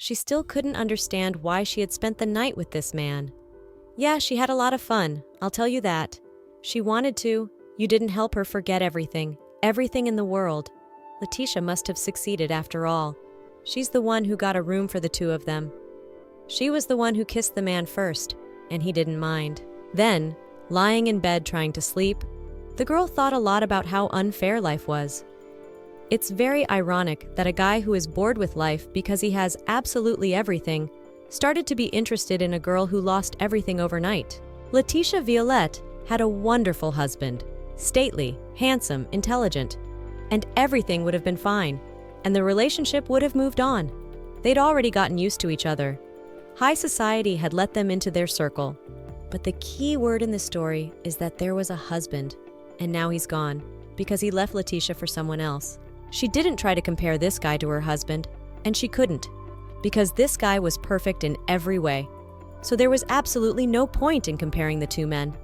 she still couldn't understand why she had spent the night with this man. Yeah, she had a lot of fun, I'll tell you that. She wanted to. You didn't help her forget everything in the world. Letitia must have succeeded after all. She's the one who got a room for the two of them. She was the one who kissed the man first, and he didn't mind. Then, lying in bed trying to sleep, the girl thought a lot about how unfair life was. It's very ironic that a guy who is bored with life because he has absolutely everything started to be interested in a girl who lost everything overnight. Letitia Violette had a wonderful husband, stately, handsome, intelligent, and everything would have been fine, and the relationship would have moved on. They'd already gotten used to each other. High society had let them into their circle. But the key word in the story is that there was a husband, and now he's gone, because he left Letitia for someone else. She didn't try to compare this guy to her husband, and she couldn't, because this guy was perfect in every way. So there was absolutely no point in comparing the two men.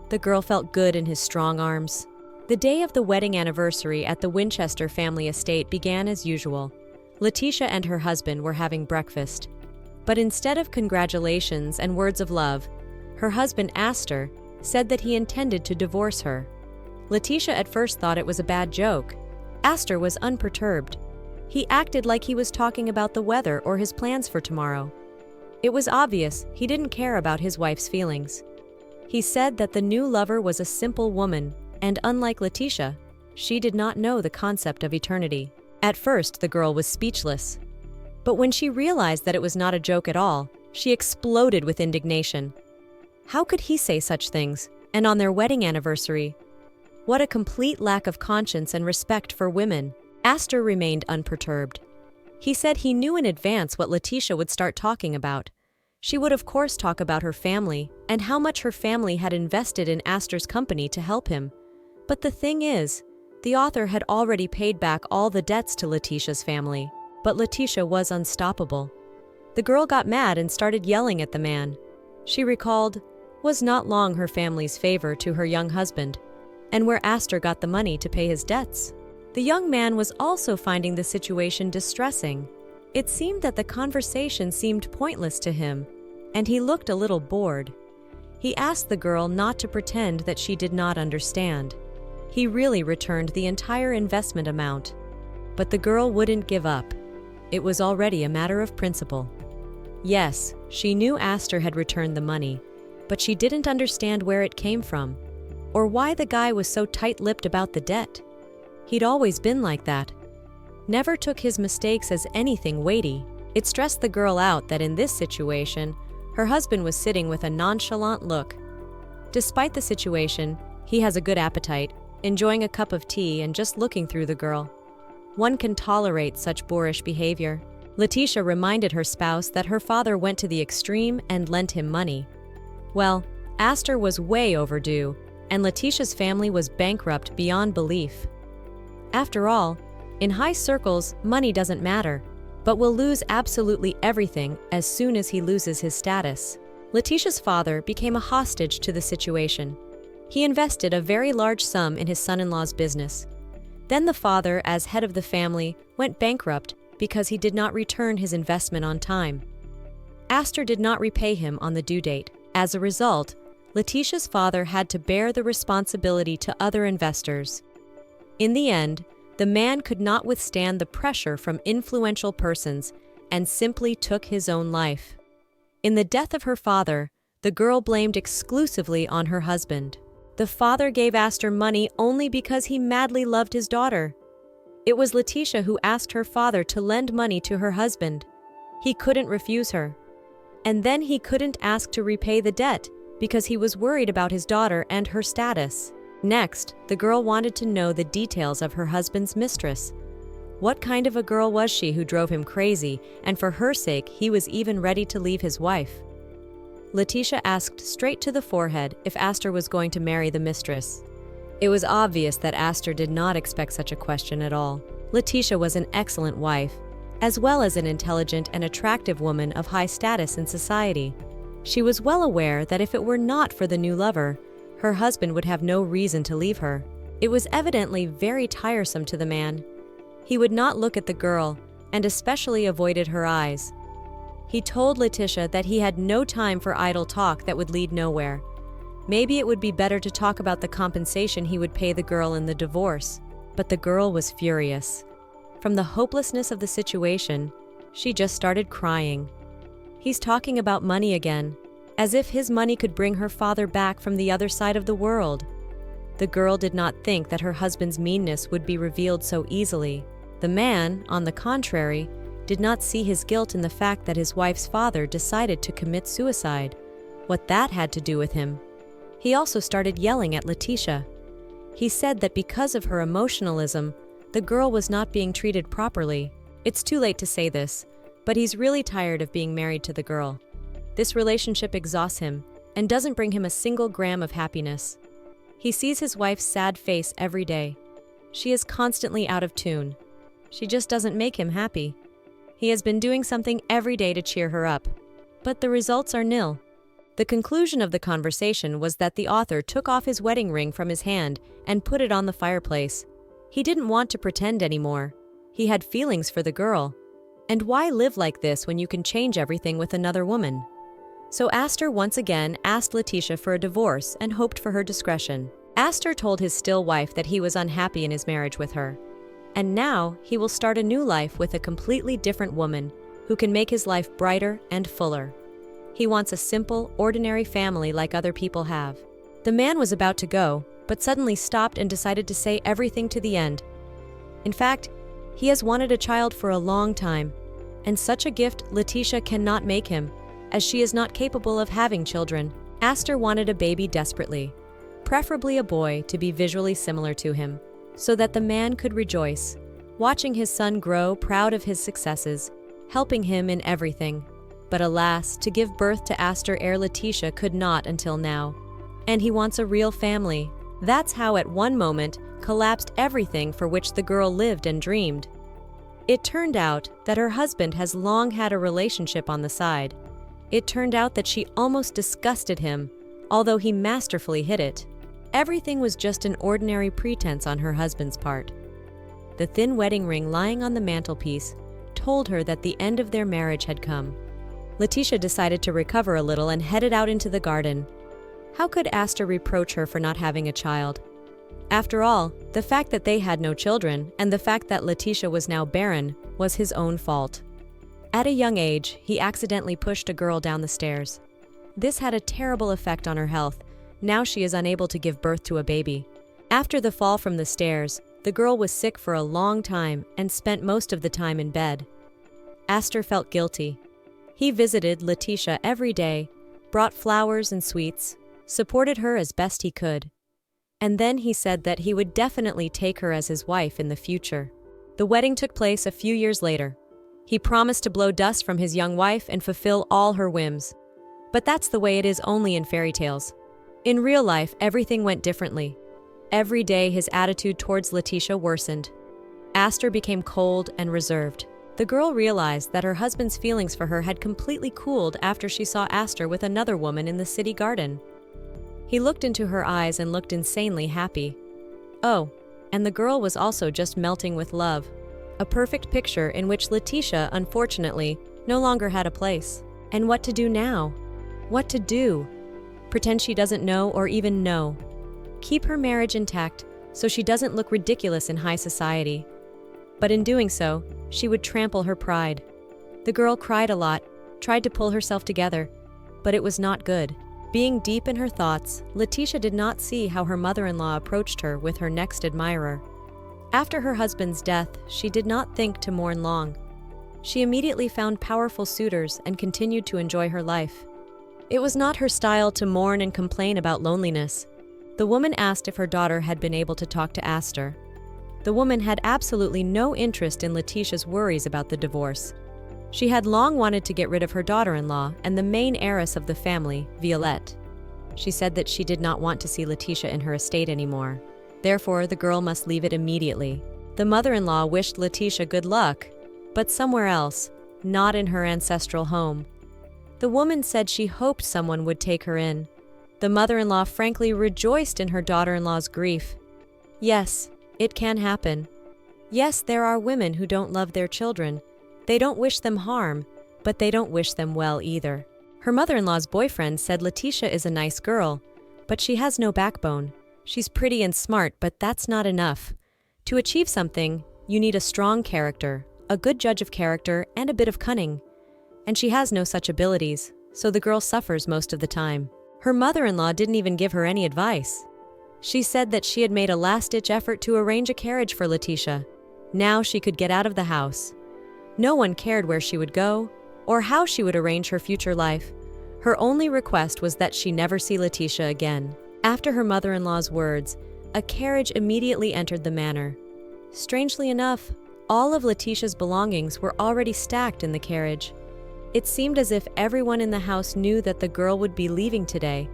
The girl felt good in his strong arms. The day of the wedding anniversary at the Winchester family estate began as usual. Letitia and her husband were having breakfast. But instead of congratulations and words of love, her husband Astor said that he intended to divorce her. Letitia at first thought it was a bad joke. Astor was unperturbed. He acted like he was talking about the weather or his plans for tomorrow. It was obvious he didn't care about his wife's feelings. He said that the new lover was a simple woman, and unlike Letitia, she did not know the concept of eternity. At first, the girl was speechless. But when she realized that it was not a joke at all, she exploded with indignation. How could he say such things, and on their wedding anniversary? What a complete lack of conscience and respect for women. Astor remained unperturbed. He said he knew in advance what Letitia would start talking about. She would of course talk about her family and how much her family had invested in Astor's company to help him. But the thing is, the author had already paid back all the debts to Letitia's family, but Letitia was unstoppable. The girl got mad and started yelling at the man. She recalled, was not long her family's favor to her young husband, and where Astor got the money to pay his debts. The young man was also finding the situation distressing. It seemed that the conversation seemed pointless to him, and he looked a little bored. He asked the girl not to pretend that she did not understand. He really returned the entire investment amount. But the girl wouldn't give up. It was already a matter of principle. Yes, she knew Astor had returned the money, but she didn't understand where it came from, or why the guy was so tight-lipped about the debt. He'd always been like that. Never took his mistakes as anything weighty. It stressed the girl out that in this situation, her husband was sitting with a nonchalant look. Despite the situation, he has a good appetite, enjoying a cup of tea and just looking through the girl. One can tolerate such boorish behavior. Letitia reminded her spouse that her father went to the extreme and lent him money. Well, Astor was way overdue, and Letitia's family was bankrupt beyond belief. After all, in high circles, money doesn't matter, but will lose absolutely everything as soon as he loses his status. Letitia's father became a hostage to the situation. He invested a very large sum in his son-in-law's business. Then the father, as head of the family, went bankrupt because he did not return his investment on time. Astor did not repay him on the due date. As a result, Letitia's father had to bear the responsibility to other investors. In the end, the man could not withstand the pressure from influential persons and simply took his own life. In the death of her father, the girl blamed exclusively on her husband. The father gave Astor money only because he madly loved his daughter. It was Letitia who asked her father to lend money to her husband. He couldn't refuse her. And then he couldn't ask to repay the debt because he was worried about his daughter and her status. Next, the girl wanted to know the details of her husband's mistress. What kind of a girl was she who drove him crazy, and for her sake he was even ready to leave his wife? Letitia asked straight to the forehead if Astor was going to marry the mistress. It was obvious that Astor did not expect such a question at all. Letitia was an excellent wife, as well as an intelligent and attractive woman of high status in society. She was well aware that if it were not for the new lover, her husband would have no reason to leave her. It was evidently very tiresome to the man. He would not look at the girl, and especially avoided her eyes. He told Letitia that he had no time for idle talk that would lead nowhere. Maybe it would be better to talk about the compensation he would pay the girl in the divorce. But the girl was furious. From the hopelessness of the situation, she just started crying. He's talking about money again, as if his money could bring her father back from the other side of the world. The girl did not think that her husband's meanness would be revealed so easily. The man, on the contrary, did not see his guilt in the fact that his wife's father decided to commit suicide, what that had to do with him. He also started yelling at Letitia. He said that because of her emotionalism, the girl was not being treated properly. It's too late to say this, but he's really tired of being married to the girl. This relationship exhausts him and doesn't bring him a single gram of happiness. He sees his wife's sad face every day. She is constantly out of tune. She just doesn't make him happy. He has been doing something every day to cheer her up, but the results are nil. The conclusion of the conversation was that the author took off his wedding ring from his hand and put it on the fireplace. He didn't want to pretend anymore. He had feelings for the girl. And why live like this when you can change everything with another woman? So Astor once again asked Letitia for a divorce and hoped for her discretion. Astor told his still wife that he was unhappy in his marriage with her. And now he will start a new life with a completely different woman who can make his life brighter and fuller. He wants a simple, ordinary family like other people have. The man was about to go, but suddenly stopped and decided to say everything to the end. In fact, he has wanted a child for a long time, and such a gift Letitia cannot make him, as she is not capable of having children. Astor wanted a baby desperately, preferably a boy to be visually similar to him, so that the man could rejoice, watching his son grow proud of his successes, helping him in everything. But alas, to give birth to Astor ere Letitia could not until now. And he wants a real family. That's how at one moment collapsed everything for which the girl lived and dreamed. It turned out that her husband has long had a relationship on the side. It turned out that she almost disgusted him, although he masterfully hid it. Everything was just an ordinary pretense on her husband's part. The thin wedding ring lying on the mantelpiece told her that the end of their marriage had come. Letitia decided to recover a little and headed out into the garden. How could Astor reproach her for not having a child? After all, the fact that they had no children and the fact that Letitia was now barren was his own fault. At a young age, he accidentally pushed a girl down the stairs. This had a terrible effect on her health. Now she is unable to give birth to a baby. After the fall from the stairs, the girl was sick for a long time and spent most of the time in bed. Astor felt guilty. He visited Letitia every day, brought flowers and sweets, supported her as best he could. And then he said that he would definitely take her as his wife in the future. The wedding took place a few years later. He promised to blow dust from his young wife and fulfill all her whims. But that's the way it is only in fairy tales. In real life, everything went differently. Every day, his attitude towards Letitia worsened. Astor became cold and reserved. The girl realized that her husband's feelings for her had completely cooled after she saw Astor with another woman in the city garden. He looked into her eyes and looked insanely happy. Oh, and the girl was also just melting with love. A perfect picture in which Letitia, unfortunately, no longer had a place. And what to do now? What to do? Pretend she doesn't know or even know. Keep her marriage intact so she doesn't look ridiculous in high society. But in doing so, she would trample her pride. The girl cried a lot, tried to pull herself together, but it was not good. Being deep in her thoughts, Letitia did not see how her mother-in-law approached her with her next admirer. After her husband's death, she did not think to mourn long. She immediately found powerful suitors and continued to enjoy her life. It was not her style to mourn and complain about loneliness. The woman asked if her daughter had been able to talk to Astor. The woman had absolutely no interest in Letitia's worries about the divorce. She had long wanted to get rid of her daughter-in-law and the main heiress of the family, Violette. She said that she did not want to see Letitia in her estate anymore. Therefore, the girl must leave it immediately. The mother-in-law wished Letitia good luck, but somewhere else, not in her ancestral home. The woman said she hoped someone would take her in. The mother-in-law frankly rejoiced in her daughter-in-law's grief. Yes, it can happen. Yes, there are women who don't love their children. They don't wish them harm, but they don't wish them well either. Her mother-in-law's boyfriend said Letitia is a nice girl, but she has no backbone. She's pretty and smart, but that's not enough. To achieve something, you need a strong character, a good judge of character, and a bit of cunning. And she has no such abilities, so the girl suffers most of the time. Her mother-in-law didn't even give her any advice. She said that she had made a last-ditch effort to arrange a carriage for Letitia. Now she could get out of the house. No one cared where she would go, or how she would arrange her future life. Her only request was that she never see Letitia again. After her mother-in-law's words, a carriage immediately entered the manor. Strangely enough, all of Letitia's belongings were already stacked in the carriage. It seemed as if everyone in the house knew that the girl would be leaving today.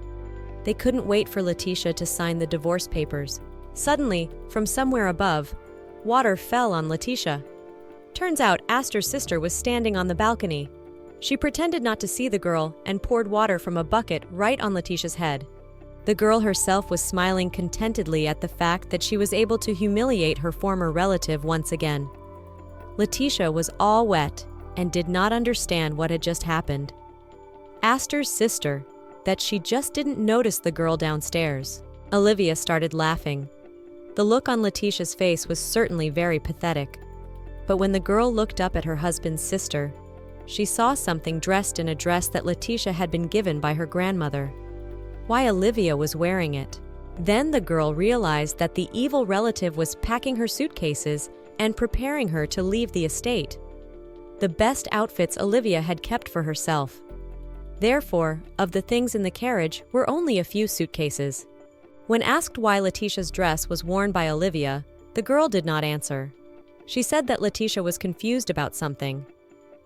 They couldn't wait for Letitia to sign the divorce papers. Suddenly, from somewhere above, water fell on Letitia. Turns out Aster's sister was standing on the balcony. She pretended not to see the girl and poured water from a bucket right on Letitia's head. The girl herself was smiling contentedly at the fact that she was able to humiliate her former relative once again. Letitia was all wet and did not understand what had just happened. Aster's sister, that she just didn't notice the girl downstairs. Olivia started laughing. The look on Letitia's face was certainly very pathetic. But when the girl looked up at her husband's sister, she saw something dressed in a dress that Letitia had been given by her grandmother. Why Olivia was wearing it. Then the girl realized that the evil relative was packing her suitcases and preparing her to leave the estate. The best outfits Olivia had kept for herself. Therefore, of the things in the carriage were only a few suitcases. When asked why Letitia's dress was worn by Olivia, the girl did not answer. She said that Letitia was confused about something.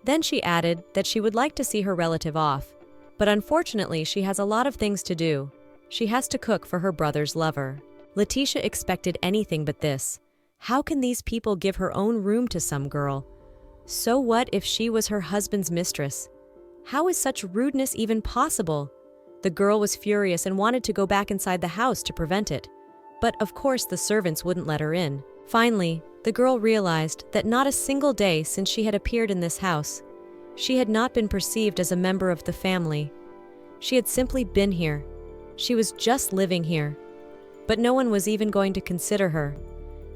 Then she added that she would like to see her relative off, but unfortunately she has a lot of things to do. She has to cook for her brother's lover. Letitia expected anything but this. How can these people give her own room to some girl? So what if she was her husband's mistress? How is such rudeness even possible? The girl was furious and wanted to go back inside the house to prevent it. But of course the servants wouldn't let her in. Finally, the girl realized that not a single day since she had appeared in this house, she had not been perceived as a member of the family. She had simply been here. She was just living here. But no one was even going to consider her.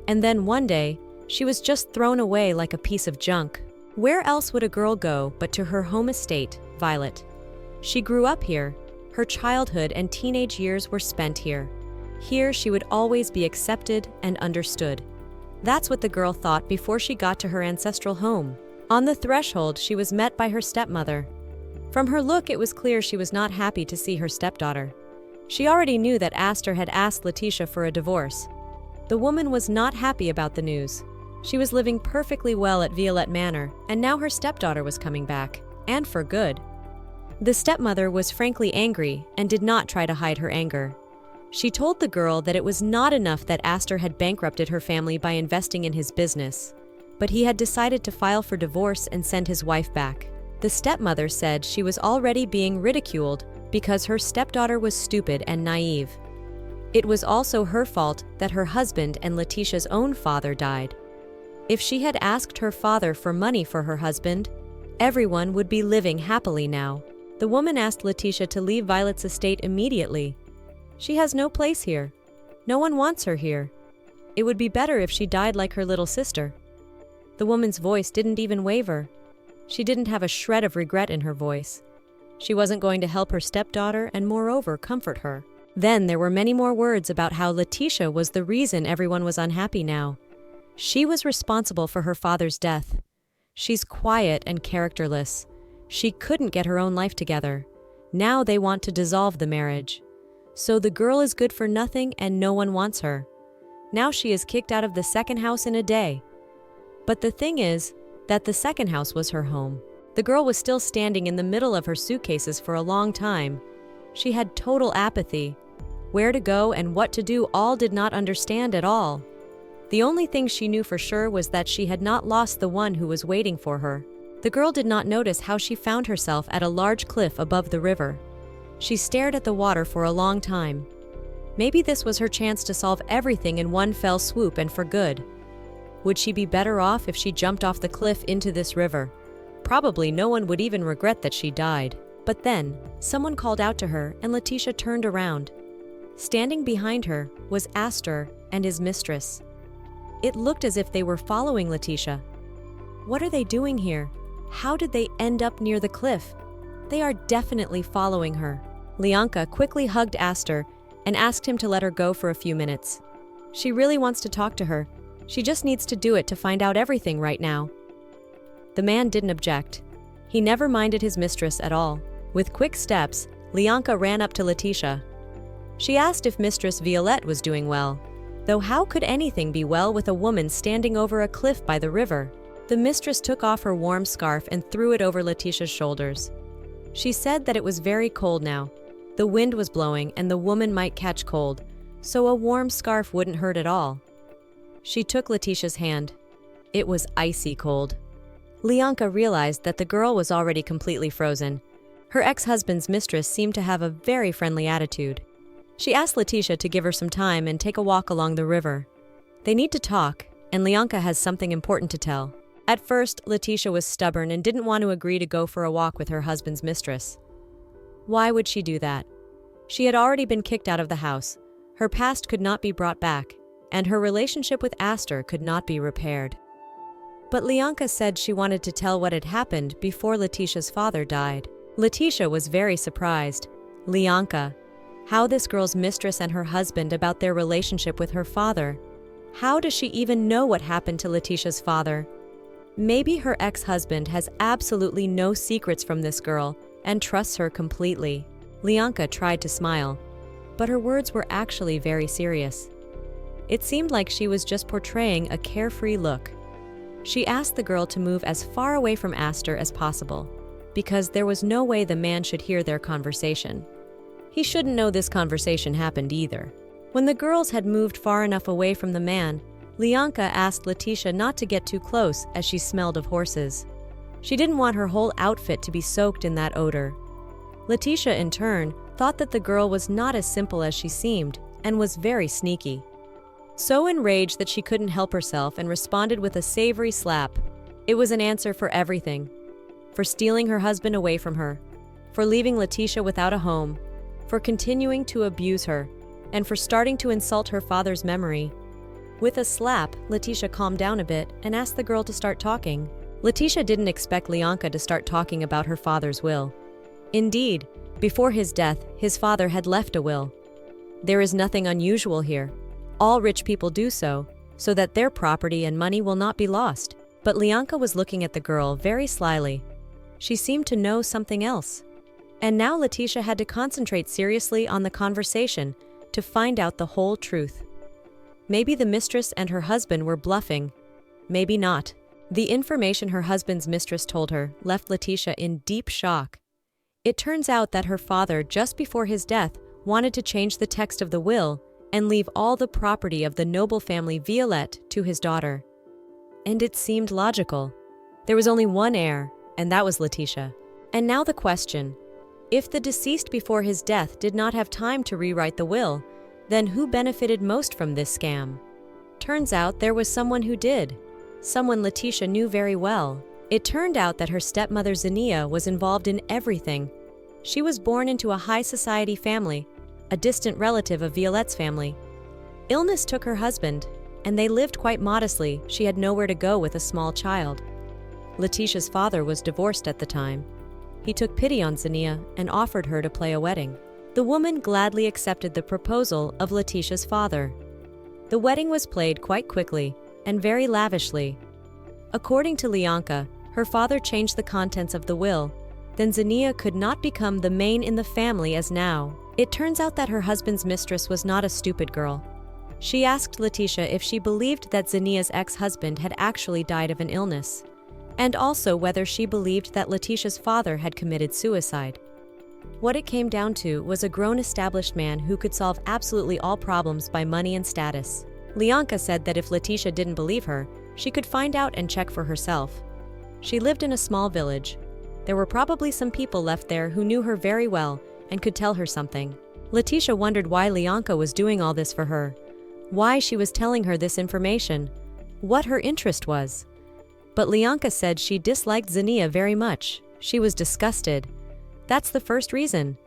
And then one day, she was just thrown away like a piece of junk. Where else would a girl go but to her home estate, Violet? She grew up here. Her childhood and teenage years were spent here. Here she would always be accepted and understood. That's what the girl thought before she got to her ancestral home. On the threshold, she was met by her stepmother. From her look, it was clear she was not happy to see her stepdaughter. She already knew that Aster had asked Letitia for a divorce. The woman was not happy about the news. She was living perfectly well at Violette Manor, and now her stepdaughter was coming back, and for good. The stepmother was frankly angry and did not try to hide her anger. She told the girl that it was not enough that Aster had bankrupted her family by investing in his business, but he had decided to file for divorce and send his wife back. The stepmother said she was already being ridiculed because her stepdaughter was stupid and naive. It was also her fault that her husband and Letitia's own father died. If she had asked her father for money for her husband, everyone would be living happily now. The woman asked Letitia to leave Violet's estate immediately. She has no place here. No one wants her here. It would be better if she died like her little sister. The woman's voice didn't even waver. She didn't have a shred of regret in her voice. She wasn't going to help her stepdaughter and moreover comfort her. Then there were many more words about how Letitia was the reason everyone was unhappy now. She was responsible for her father's death. She's quiet and characterless. She couldn't get her own life together. Now they want to dissolve the marriage. So the girl is good for nothing and no one wants her. Now she is kicked out of the second house in a day. But the thing is that the second house was her home. The girl was still standing in the middle of her suitcases for a long time. She had total apathy. Where to go and what to do all did not understand at all. The only thing she knew for sure was that she had not lost the one who was waiting for her. The girl did not notice how she found herself at a large cliff above the river. She stared at the water for a long time. Maybe this was her chance to solve everything in one fell swoop and for good. Would she be better off if she jumped off the cliff into this river? Probably no one would even regret that she died. But then, someone called out to her and Letitia turned around. Standing behind her was Aster and his mistress. It looked as if they were following Letitia. What are they doing here? How did they end up near the cliff? They are definitely following her. Lianka quickly hugged Aster and asked him to let her go for a few minutes. She really wants to talk to her. She just needs to do it to find out everything right now. The man didn't object. He never minded his mistress at all. With quick steps, Lianka ran up to Letitia. She asked if Mistress Violette was doing well, though how could anything be well with a woman standing over a cliff by the river? The mistress took off her warm scarf and threw it over Letitia's shoulders. She said that it was very cold now. The wind was blowing and the woman might catch cold, so a warm scarf wouldn't hurt at all. She took Letitia's hand. It was icy cold. Lianka realized that the girl was already completely frozen. Her ex-husband's mistress seemed to have a very friendly attitude. She asked Letitia to give her some time and take a walk along the river. They need to talk, and Lianka has something important to tell. At first, Letitia was stubborn and didn't want to agree to go for a walk with her husband's mistress. Why would she do that? She had already been kicked out of the house. Her past could not be brought back, and her relationship with Aster could not be repaired. But Lianka said she wanted to tell what had happened before Letitia's father died. Letitia was very surprised. Lianka, how this girl's mistress and her husband about their relationship with her father? How does she even know what happened to Letitia's father? Maybe her ex-husband has absolutely no secrets from this girl and trusts her completely. Lianka tried to smile, but her words were actually very serious. It seemed like she was just portraying a carefree look. She asked the girl to move as far away from Aster as possible, because there was no way the man should hear their conversation. He shouldn't know this conversation happened either. When the girls had moved far enough away from the man, Lianka asked Letitia not to get too close as she smelled of horses. She didn't want her whole outfit to be soaked in that odor. Letitia, in turn, thought that the girl was not as simple as she seemed and was very sneaky. So enraged that she couldn't help herself and responded with a savory slap. It was an answer for everything. For stealing her husband away from her, for leaving Letitia without a home, for continuing to abuse her, and for starting to insult her father's memory. With a slap, Letitia calmed down a bit and asked the girl to start talking. Letitia didn't expect Lianka to start talking about her father's will. Indeed, before his death, his father had left a will. There is nothing unusual here. All rich people do so that their property and money will not be lost. But Lianka was looking at the girl very slyly. She seemed to know something else. And now Letitia had to concentrate seriously on the conversation to find out the whole truth. Maybe the mistress and her husband were bluffing. Maybe not. The information her husband's mistress told her left Letitia in deep shock. It turns out that her father, just before his death, wanted to change the text of the will and leave all the property of the noble family Violette to his daughter. And it seemed logical. There was only one heir, and that was Letitia. And now the question: if the deceased before his death did not have time to rewrite the will, then who benefited most from this scam? Turns out there was someone who did. Someone Letitia knew very well. It turned out that her stepmother Zania was involved in everything. She was born into a high society family, a distant relative of Violette's family. Illness took her husband, and they lived quite modestly. She had nowhere to go with a small child. Letitia's father was divorced at the time. He took pity on Zania and offered her to play a wedding. The woman gladly accepted the proposal of Letitia's father. The wedding was played quite quickly and very lavishly. According to Lianka, her father changed the contents of the will. Then Zania could not become the main in the family as now. It turns out that her husband's mistress was not a stupid girl. She asked Letitia if she believed that Zania's ex-husband had actually died of an illness, and also whether she believed that Letitia's father had committed suicide. What it came down to was a grown established man who could solve absolutely all problems by money and status. Lianka said that if Letitia didn't believe her, she could find out and check for herself. She lived in a small village. There were probably some people left there who knew her very well and could tell her something. Letitia wondered why Lianka was doing all this for her, why she was telling her this information, what her interest was. But Lianka said she disliked Zania very much. She was disgusted. That's the first reason.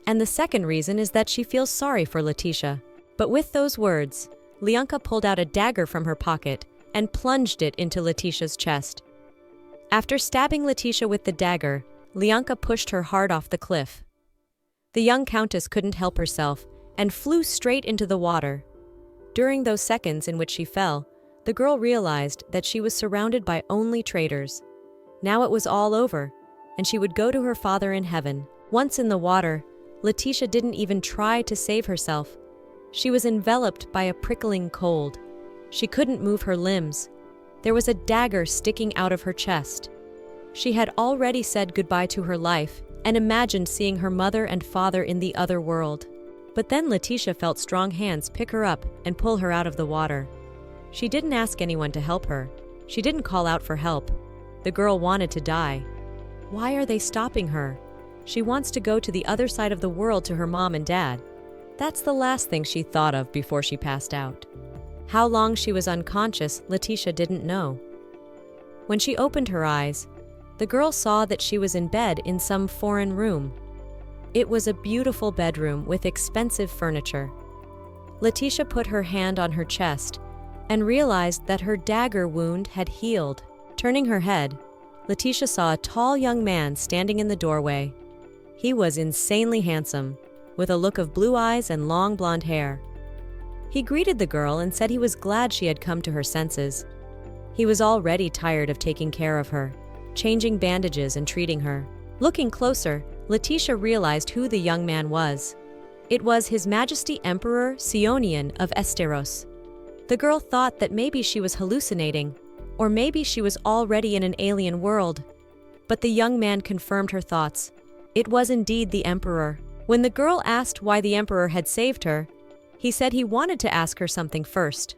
And the second reason is that she feels sorry for Letitia. But with those words, Lianka pulled out a dagger from her pocket and plunged it into Letitia's chest. After stabbing Letitia with the dagger, Lianka pushed her hard off the cliff. The young countess couldn't help herself and flew straight into the water. During those seconds in which she fell, the girl realized that she was surrounded by only traitors. Now it was all over, and she would go to her father in heaven. Once in the water, Letitia didn't even try to save herself. She was enveloped by a prickling cold. She couldn't move her limbs. There was a dagger sticking out of her chest. She had already said goodbye to her life and imagined seeing her mother and father in the other world. But then Letitia felt strong hands pick her up and pull her out of the water. She didn't ask anyone to help her. She didn't call out for help. The girl wanted to die. Why are they stopping her? She wants to go to the other side of the world to her mom and dad. That's the last thing she thought of before she passed out. How long she was unconscious, Letitia didn't know. When she opened her eyes, the girl saw that she was in bed in some foreign room. It was a beautiful bedroom with expensive furniture. Letitia put her hand on her chest and realized that her dagger wound had healed. Turning her head, Letitia saw a tall young man standing in the doorway. He was insanely handsome, with a look of blue eyes and long blonde hair. He greeted the girl and said he was glad she had come to her senses. He was already tired of taking care of her, changing bandages and treating her. Looking closer, Letitia realized who the young man was. It was His Majesty Emperor Sionian of Esteros. The girl thought that maybe she was hallucinating, or maybe she was already in an alien world. But the young man confirmed her thoughts. It was indeed the Emperor. When the girl asked why the Emperor had saved her, he said he wanted to ask her something first.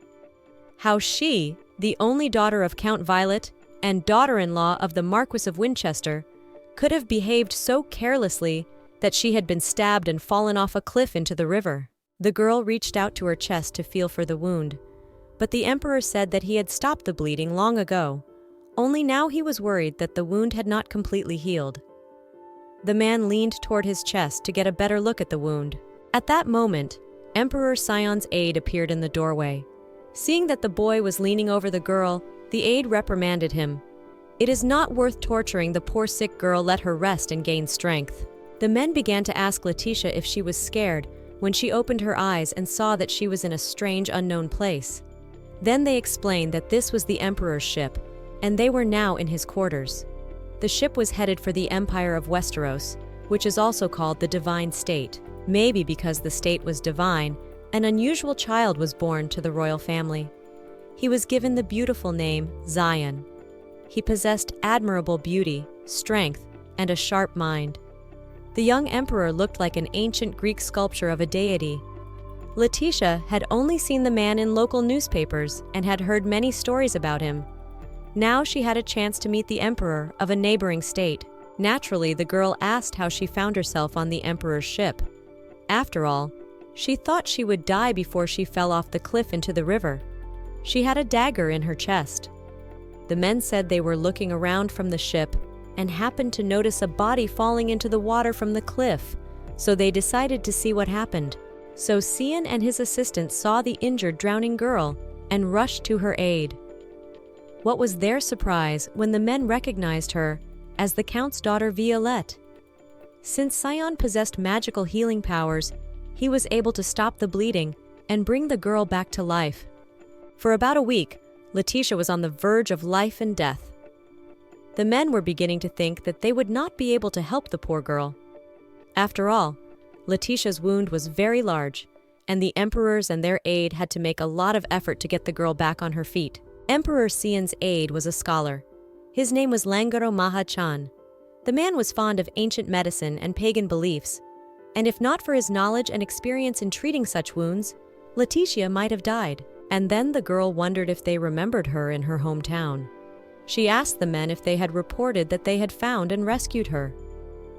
How she, the only daughter of Count Violet and daughter-in-law of the Marquis of Winchester, could have behaved so carelessly that she had been stabbed and fallen off a cliff into the river. The girl reached out to her chest to feel for the wound, but the Emperor said that he had stopped the bleeding long ago. Only now he was worried that the wound had not completely healed. The man leaned toward his chest to get a better look at the wound. At that moment, Emperor Sion's aide appeared in the doorway. Seeing that the boy was leaning over the girl, the aide reprimanded him. It is not worth torturing the poor sick girl. Let her rest and gain strength. The men began to ask Letitia if she was scared when she opened her eyes and saw that she was in a strange, unknown place. Then they explained that this was the Emperor's ship, and they were now in his quarters. The ship was headed for the Empire of Westeros, which is also called the Divine State. Maybe because the state was divine, an unusual child was born to the royal family. He was given the beautiful name Zion. He possessed admirable beauty, strength, and a sharp mind. The young emperor looked like an ancient Greek sculpture of a deity. Letitia had only seen the man in local newspapers and had heard many stories about him. Now she had a chance to meet the emperor of a neighboring state. Naturally, the girl asked how she found herself on the emperor's ship. After all, she thought she would die before she fell off the cliff into the river. She had a dagger in her chest. The men said they were looking around from the ship and happened to notice a body falling into the water from the cliff, so they decided to see what happened. So Sion and his assistant saw the injured, drowning girl and rushed to her aid. What was their surprise when the men recognized her as the Count's daughter Violette. Since Sion possessed magical healing powers, he was able to stop the bleeding and bring the girl back to life. For about a week, Letitia was on the verge of life and death. The men were beginning to think that they would not be able to help the poor girl. After all, Letitia's wound was very large, and the emperors and their aide had to make a lot of effort to get the girl back on her feet. Emperor Sion's aide was a scholar. His name was Langaro Maha-chan. The man was fond of ancient medicine and pagan beliefs, and if not for his knowledge and experience in treating such wounds, Letitia might have died. And then the girl wondered if they remembered her in her hometown. She asked the men if they had reported that they had found and rescued her.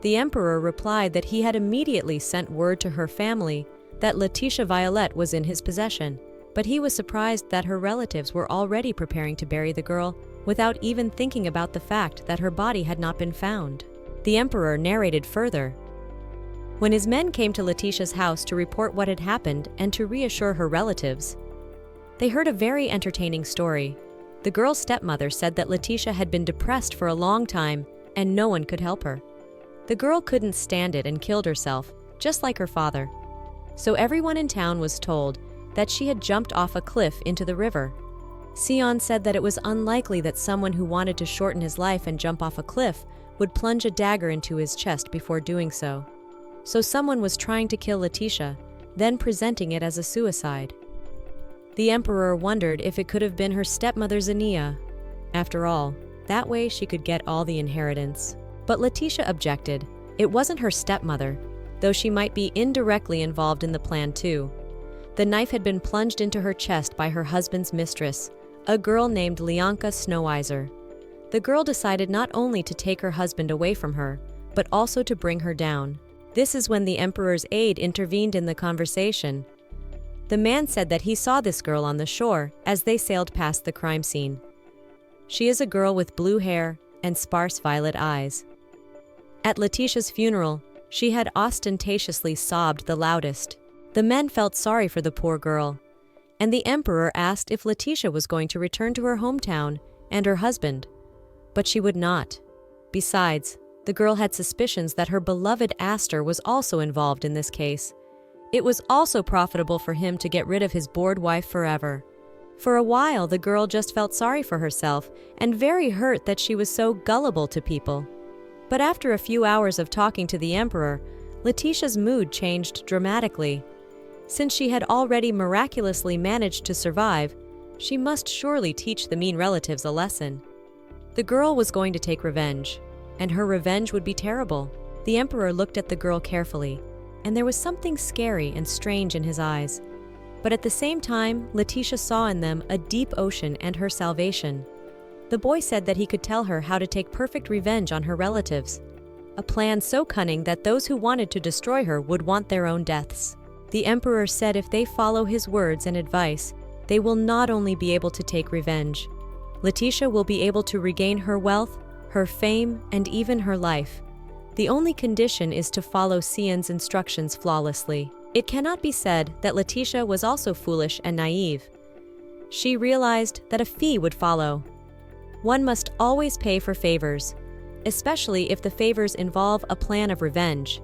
The emperor replied that he had immediately sent word to her family that Letitia Violette was in his possession, but he was surprised that her relatives were already preparing to bury the girl without even thinking about the fact that her body had not been found. The emperor narrated further. When his men came to Letitia's house to report what had happened and to reassure her relatives, they heard a very entertaining story. The girl's stepmother said that Letitia had been depressed for a long time and no one could help her. The girl couldn't stand it and killed herself, just like her father. So everyone in town was told that she had jumped off a cliff into the river. Sion said that it was unlikely that someone who wanted to shorten his life and jump off a cliff would plunge a dagger into his chest before doing so. So someone was trying to kill Letitia, then presenting it as a suicide. The emperor wondered if it could have been her stepmother Xenia. After all, that way she could get all the inheritance. But Letitia objected. It wasn't her stepmother, though she might be indirectly involved in the plan too. The knife had been plunged into her chest by her husband's mistress, a girl named Lianka Snoweyser. The girl decided not only to take her husband away from her, but also to bring her down. This is when the emperor's aide intervened in the conversation. The man said that he saw this girl on the shore as they sailed past the crime scene. She is a girl with blue hair and sparse violet eyes. At Letitia's funeral, she had ostentatiously sobbed the loudest. The men felt sorry for the poor girl, and the emperor asked if Letitia was going to return to her hometown and her husband. But she would not. Besides, the girl had suspicions that her beloved Aster was also involved in this case. It was also profitable for him to get rid of his bored wife forever. For a while, the girl just felt sorry for herself and very hurt that she was so gullible to people. But after a few hours of talking to the emperor, Letitia's mood changed dramatically. Since she had already miraculously managed to survive, she must surely teach the mean relatives a lesson. The girl was going to take revenge, and her revenge would be terrible. The emperor looked at the girl carefully, and there was something scary and strange in his eyes. But at the same time, Letitia saw in them a deep ocean and her salvation. The boy said that he could tell her how to take perfect revenge on her relatives, a plan so cunning that those who wanted to destroy her would want their own deaths. The emperor said if they follow his words and advice, they will not only be able to take revenge. Letitia will be able to regain her wealth, her fame, and even her life. The only condition is to follow Sion's instructions flawlessly. It cannot be said that Letitia was also foolish and naive. She realized that a fee would follow. One must always pay for favors, especially if the favors involve a plan of revenge,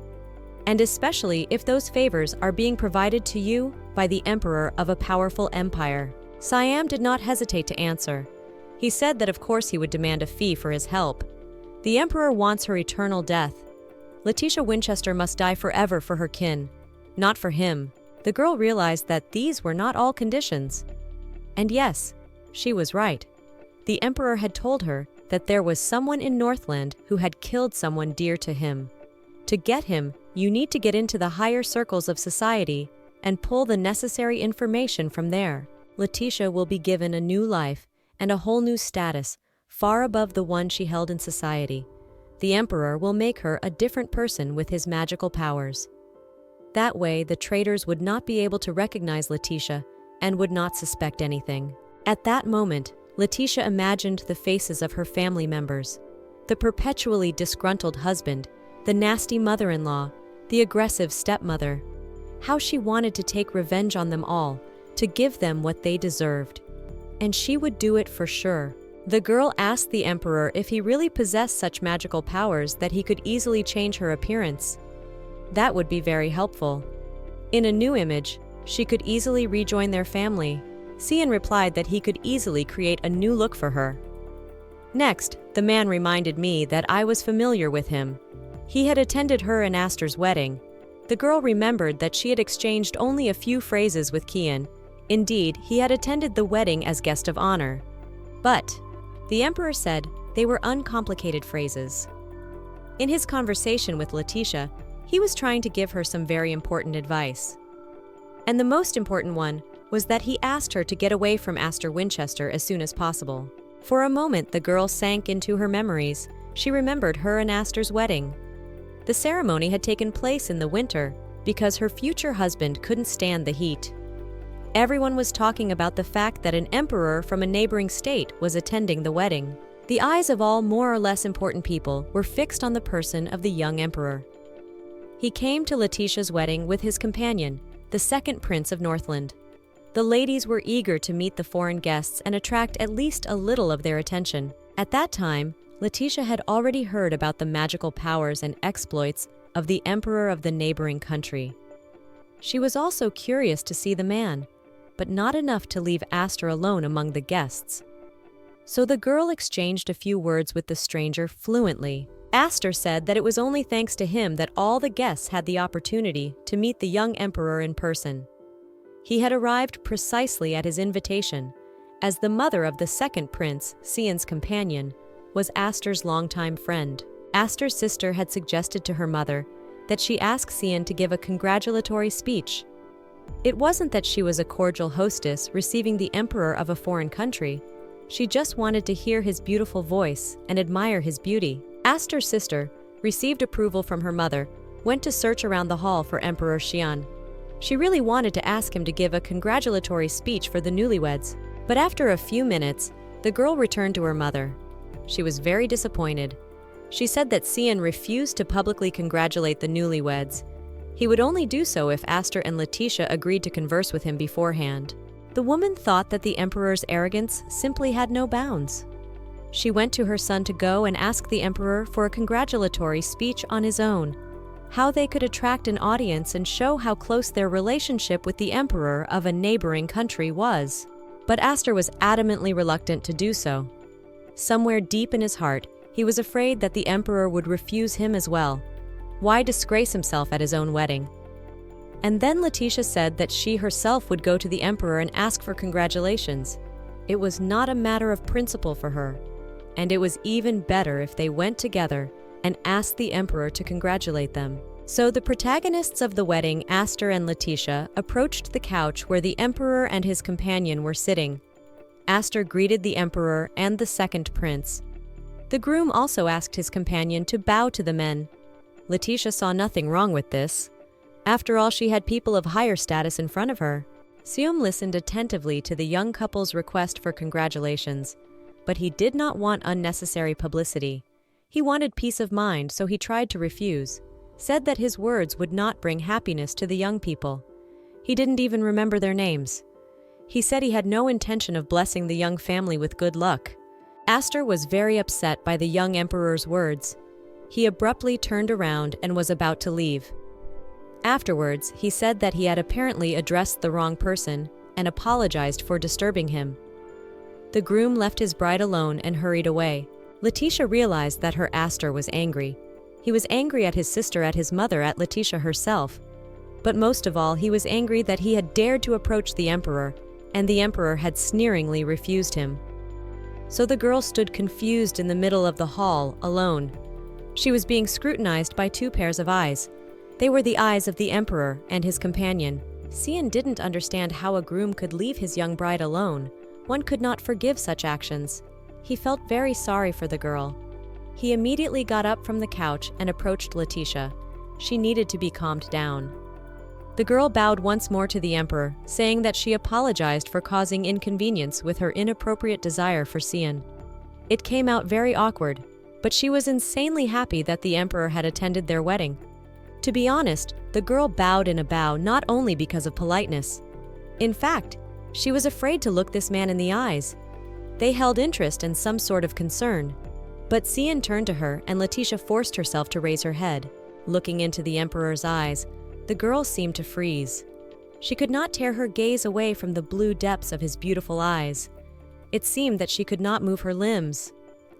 and especially if those favors are being provided to you by the emperor of a powerful empire. Siam did not hesitate to answer. He said that of course he would demand a fee for his help. The emperor wants her eternal death. Letitia Winchester must die forever for her kin, not for him. The girl realized that these were not all conditions. And yes, she was right. The emperor had told her that there was someone in Northland who had killed someone dear to him. To get him, you need to get into the higher circles of society and pull the necessary information from there. Letitia will be given a new life and a whole new status, far above the one she held in society. The emperor will make her a different person with his magical powers. That way, the traitors would not be able to recognize Letitia and would not suspect anything. At that moment, Letitia imagined the faces of her family members, the perpetually disgruntled husband, the nasty mother-in-law, the aggressive stepmother. How she wanted to take revenge on them all, to give them what they deserved. And she would do it for sure. The girl asked the emperor if he really possessed such magical powers that he could easily change her appearance. That would be very helpful. In a new image, she could easily rejoin their family. Sion replied that he could easily create a new look for her. Next, the man reminded me that I was familiar with him. He had attended her and Aster's wedding. The girl remembered that she had exchanged only a few phrases with Kian. Indeed, he had attended the wedding as guest of honor. But the emperor said they were uncomplicated phrases. In his conversation with Letitia, he was trying to give her some very important advice. And the most important one was that he asked her to get away from Aster Winchester as soon as possible. For a moment, the girl sank into her memories. She remembered her and Aster's wedding. The ceremony had taken place in the winter because her future husband couldn't stand the heat. Everyone was talking about the fact that an emperor from a neighboring state was attending the wedding. The eyes of all more or less important people were fixed on the person of the young emperor. He came to Letitia's wedding with his companion, the second prince of Northland. The ladies were eager to meet the foreign guests and attract at least a little of their attention. At that time, Letitia had already heard about the magical powers and exploits of the emperor of the neighboring country. She was also curious to see the man, but not enough to leave Aster alone among the guests. So the girl exchanged a few words with the stranger fluently. Aster said that it was only thanks to him that all the guests had the opportunity to meet the young emperor in person. He had arrived precisely at his invitation, as the mother of the second prince, Sian's companion, was Aster's longtime friend. Aster's sister had suggested to her mother that she ask Sian to give a congratulatory speech. It wasn't that she was a cordial hostess receiving the emperor of a foreign country. She just wanted to hear his beautiful voice and admire his beauty. Aster's sister received approval from her mother, went to search around the hall for Emperor Xian. She really wanted to ask him to give a congratulatory speech for the newlyweds. But after a few minutes, the girl returned to her mother. She was very disappointed. She said that Xian refused to publicly congratulate the newlyweds. He would only do so if Aster and Letitia agreed to converse with him beforehand. The woman thought that the emperor's arrogance simply had no bounds. She went to her son to go and ask the emperor for a congratulatory speech on his own, how they could attract an audience and show how close their relationship with the emperor of a neighboring country was. But Aster was adamantly reluctant to do so. Somewhere deep in his heart, he was afraid that the emperor would refuse him as well. Why disgrace himself at his own wedding? And then Letitia said that she herself would go to the emperor and ask for congratulations. It was not a matter of principle for her, and it was even better if they went together and asked the emperor to congratulate them. So the protagonists of the wedding, Aster and Letitia, approached the couch where the emperor and his companion were sitting. Aster greeted the emperor and the second prince. The groom also asked his companion to bow to the men. Letitia saw nothing wrong with this. After all, she had people of higher status in front of her. Seum listened attentively to the young couple's request for congratulations, but he did not want unnecessary publicity. He wanted peace of mind, so he tried to refuse, said that his words would not bring happiness to the young people. He didn't even remember their names. He said he had no intention of blessing the young family with good luck. Aster was very upset by the young emperor's words. He abruptly turned around and was about to leave. Afterwards, he said that he had apparently addressed the wrong person and apologized for disturbing him. The groom left his bride alone and hurried away. Letitia realized that her Aster was angry. He was angry at his sister, at his mother, at Letitia herself. But most of all, he was angry that he had dared to approach the emperor, and the emperor had sneeringly refused him. So the girl stood confused in the middle of the hall, alone. She was being scrutinized by two pairs of eyes. They were the eyes of the emperor and his companion. Xian didn't understand how a groom could leave his young bride alone. One could not forgive such actions. He felt very sorry for the girl. He immediately got up from the couch and approached Letitia. She needed to be calmed down. The girl bowed once more to the emperor, saying that she apologized for causing inconvenience with her inappropriate desire for Xian. It came out very awkward, but she was insanely happy that the emperor had attended their wedding. To be honest, the girl bowed in a bow not only because of politeness. In fact, she was afraid to look this man in the eyes. They held interest and some sort of concern. But Xian turned to her, and Letitia forced herself to raise her head. Looking into the emperor's eyes, the girl seemed to freeze. She could not tear her gaze away from the blue depths of his beautiful eyes. It seemed that she could not move her limbs.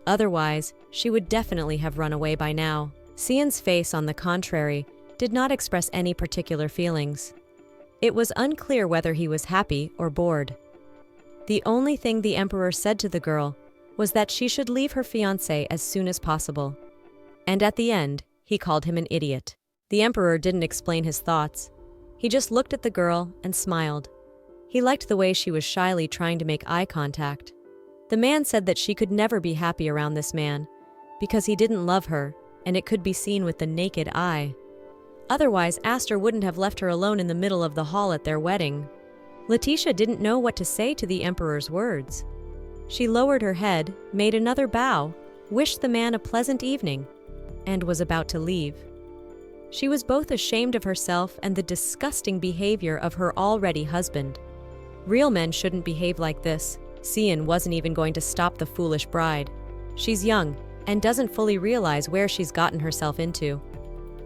Otherwise, she would definitely have run away by now. Xian's face, on the contrary, did not express any particular feelings. It was unclear whether he was happy or bored. The only thing the emperor said to the girl was that she should leave her fiancé as soon as possible. And at the end, he called him an idiot. The emperor didn't explain his thoughts. He just looked at the girl and smiled. He liked the way she was shyly trying to make eye contact. The man said that she could never be happy around this man, because he didn't love her, and it could be seen with the naked eye. Otherwise, Aster wouldn't have left her alone in the middle of the hall at their wedding. Letitia didn't know what to say to the emperor's words. She lowered her head, made another bow, wished the man a pleasant evening, and was about to leave. She was both ashamed of herself and the disgusting behavior of her already husband. Real men shouldn't behave like this. Sian wasn't even going to stop the foolish bride. She's young and doesn't fully realize where she's gotten herself into.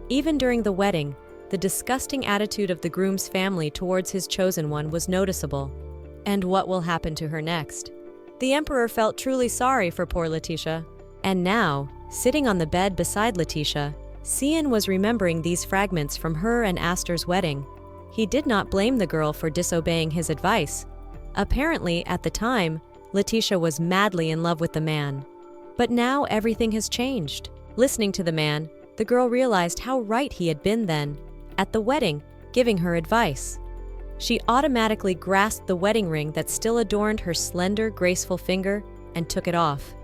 Even during the wedding, the disgusting attitude of the groom's family towards his chosen one was noticeable. And what will happen to her next? The emperor felt truly sorry for poor Letitia. And now, sitting on the bed beside Letitia, Sian was remembering these fragments from her and Aster's wedding. He did not blame the girl for disobeying his advice. Apparently, at the time, Letitia was madly in love with the man. But now everything has changed. Listening to the man, the girl realized how right he had been then, at the wedding, giving her advice. She automatically grasped the wedding ring that still adorned her slender, graceful finger and took it off.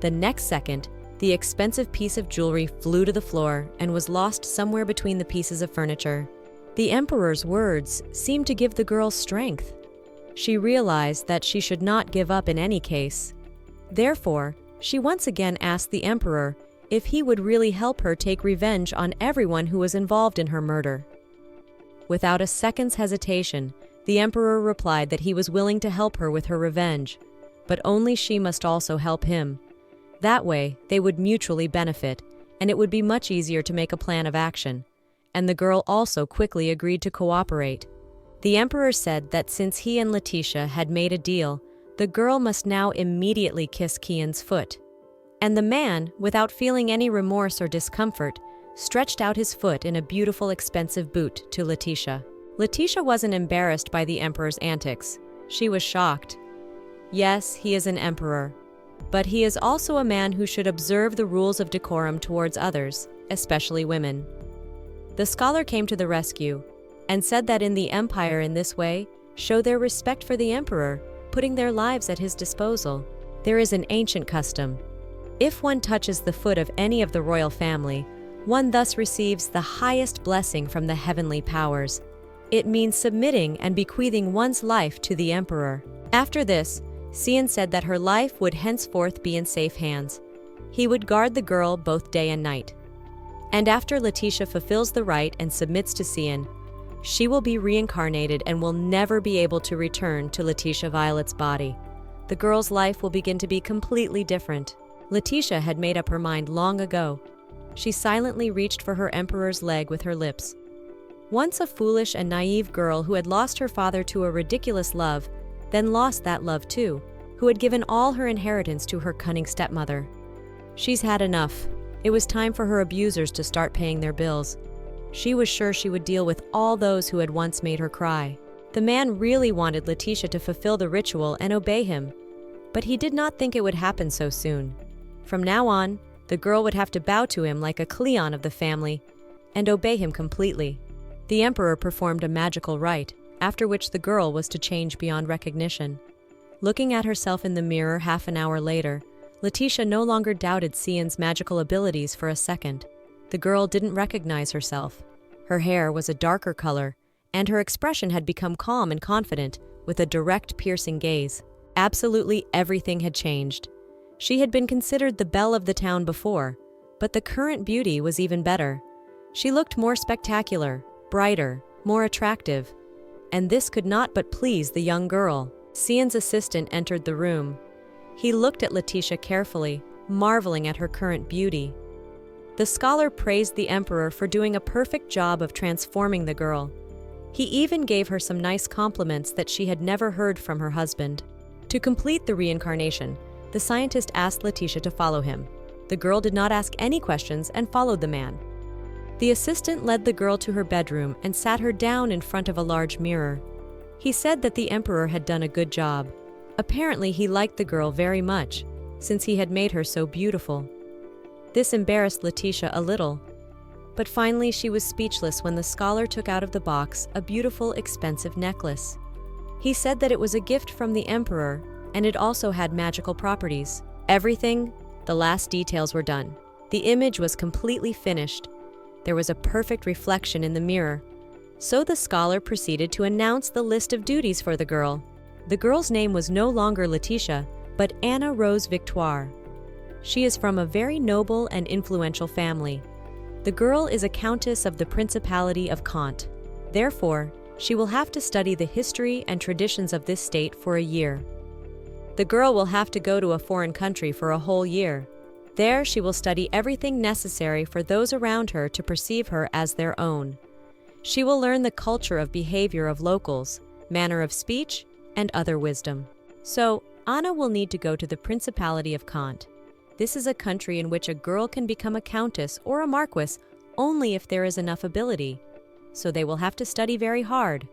The next second, the expensive piece of jewelry flew to the floor and was lost somewhere between the pieces of furniture. The emperor's words seemed to give the girl strength. She realized that she should not give up in any case. Therefore, she once again asked the emperor if he would really help her take revenge on everyone who was involved in her murder. Without a second's hesitation, the emperor replied that he was willing to help her with her revenge, but only she must also help him. That way, they would mutually benefit, and it would be much easier to make a plan of action. And the girl also quickly agreed to cooperate. The emperor said that since he and Letitia had made a deal, the girl must now immediately kiss Kian's foot. And the man, without feeling any remorse or discomfort, stretched out his foot in a beautiful, expensive boot to Letitia. Letitia wasn't embarrassed by the emperor's antics. She was shocked. Yes, he is an emperor, but he is also a man who should observe the rules of decorum towards others, especially women. The scholar came to the rescue and said that in the empire in this way show their respect for the emperor, putting their lives at his disposal. There is an ancient custom. If one touches the foot of any of the royal family, one thus receives the highest blessing from the heavenly powers. It means submitting and bequeathing one's life to the emperor. After this, Sian said that her life would henceforth be in safe hands. He would guard the girl both day and night. And after Letitia fulfills the rite and submits to Sian, she will be reincarnated and will never be able to return to Letitia Violet's body. The girl's life will begin to be completely different. Letitia had made up her mind long ago. She silently reached for her emperor's leg with her lips. Once a foolish and naive girl who had lost her father to a ridiculous love, then lost that love too, who had given all her inheritance to her cunning stepmother. She's had enough. It was time for her abusers to start paying their bills. She was sure she would deal with all those who had once made her cry. The man really wanted Letitia to fulfill the ritual and obey him, but he did not think it would happen so soon. From now on, the girl would have to bow to him like a Cleon of the family and obey him completely. The emperor performed a magical rite, after which the girl was to change beyond recognition. Looking at herself in the mirror half an hour later, Letitia no longer doubted Sian's magical abilities for a second. The girl didn't recognize herself. Her hair was a darker color, and her expression had become calm and confident, with a direct, piercing gaze. Absolutely everything had changed. She had been considered the belle of the town before, but the current beauty was even better. She looked more spectacular, brighter, more attractive, and this could not but please the young girl. Sian's assistant entered the room. He looked at Letitia carefully, marveling at her current beauty. The scholar praised the emperor for doing a perfect job of transforming the girl. He even gave her some nice compliments that she had never heard from her husband. To complete the reincarnation, the scientist asked Letitia to follow him. The girl did not ask any questions and followed the man. The assistant led the girl to her bedroom and sat her down in front of a large mirror. He said that the emperor had done a good job. Apparently, he liked the girl very much, since he had made her so beautiful. This embarrassed Letitia a little, but finally she was speechless when the scholar took out of the box a beautiful, expensive necklace. He said that it was a gift from the emperor, and it also had magical properties. Everything, the last details were done. The image was completely finished. There was a perfect reflection in the mirror. So the scholar proceeded to announce the list of duties for the girl. The girl's name was no longer Letitia, but Anna Rose Victoire. She is from a very noble and influential family. The girl is a countess of the Principality of Kant. Therefore, she will have to study the history and traditions of this state for a year. The girl will have to go to a foreign country for a whole year. There, she will study everything necessary for those around her to perceive her as their own. She will learn the culture of behavior of locals, manner of speech, and other wisdom. So, Anna will need to go to the Principality of Kant. This is a country in which a girl can become a countess or a marquess only if there is enough ability. So they will have to study very hard.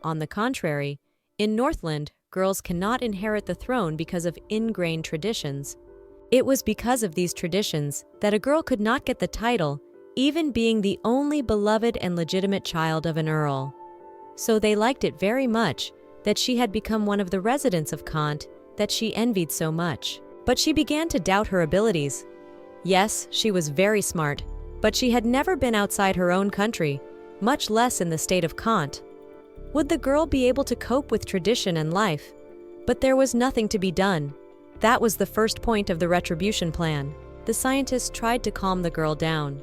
On the contrary, in Northland, girls cannot inherit the throne because of ingrained traditions. It was because of these traditions that a girl could not get the title, even being the only beloved and legitimate child of an earl. So they liked it very much that she had become one of the residents of Kant that she envied so much. But she began to doubt her abilities. Yes, she was very smart, but she had never been outside her own country, much less in the state of Kant. Would the girl be able to cope with tradition and life? But there was nothing to be done. That was the first point of the retribution plan. The scientist tried to calm the girl down.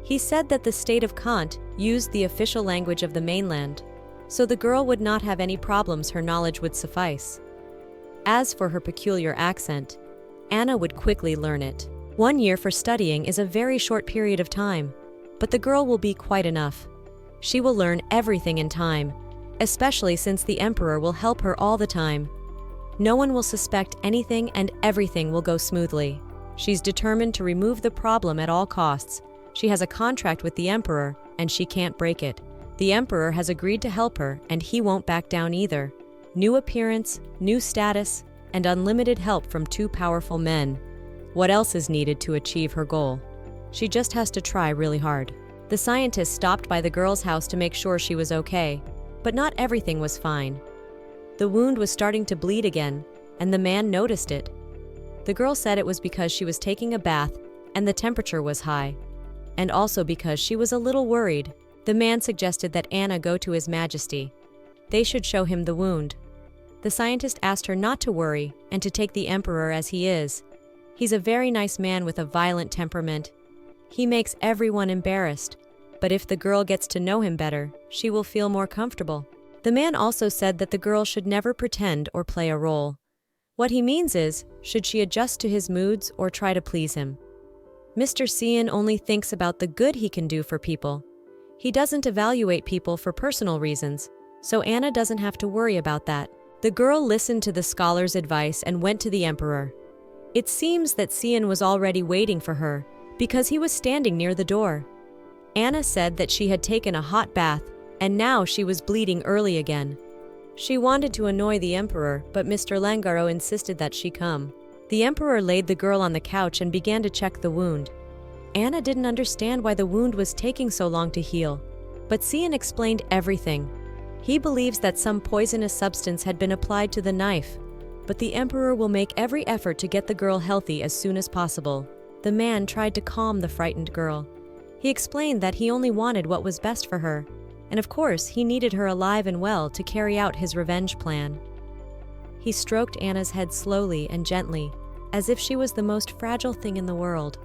He said that the state of Kant used the official language of the mainland, so the girl would not have any problems, her knowledge would suffice. As for her peculiar accent, Anna would quickly learn it. 1 year for studying is a very short period of time, but the girl will be quite enough. She will learn everything in time, especially since the emperor will help her all the time. No one will suspect anything and everything will go smoothly. She's determined to remove the problem at all costs. She has a contract with the emperor, and she can't break it. The emperor has agreed to help her, and he won't back down either. New appearance, new status, and unlimited help from two powerful men. What else is needed to achieve her goal? She just has to try really hard. The scientist stopped by the girl's house to make sure she was okay, but not everything was fine. The wound was starting to bleed again, and the man noticed it. The girl said it was because she was taking a bath and the temperature was high, and also because she was a little worried. The man suggested that Anna go to His Majesty. They should show him the wound. The scientist asked her not to worry and to take the emperor as he is. He's a very nice man with a violent temperament. He makes everyone embarrassed, but if the girl gets to know him better, she will feel more comfortable. The man also said that the girl should never pretend or play a role. What he means is, should she adjust to his moods or try to please him? Mr. Cian only thinks about the good he can do for people. He doesn't evaluate people for personal reasons, so Anna doesn't have to worry about that. The girl listened to the scholar's advice and went to the emperor. It seems that Cian was already waiting for her, because he was standing near the door. Anna said that she had taken a hot bath, and now she was bleeding early again. She wanted to annoy the emperor, but Mr. Langaro insisted that she come. The emperor laid the girl on the couch and began to check the wound. Anna didn't understand why the wound was taking so long to heal, but Cian explained everything. He believes that some poisonous substance had been applied to the knife, but the emperor will make every effort to get the girl healthy as soon as possible. The man tried to calm the frightened girl. He explained that he only wanted what was best for her, and of course he needed her alive and well to carry out his revenge plan. He stroked Anna's head slowly and gently, as if she was the most fragile thing in the world,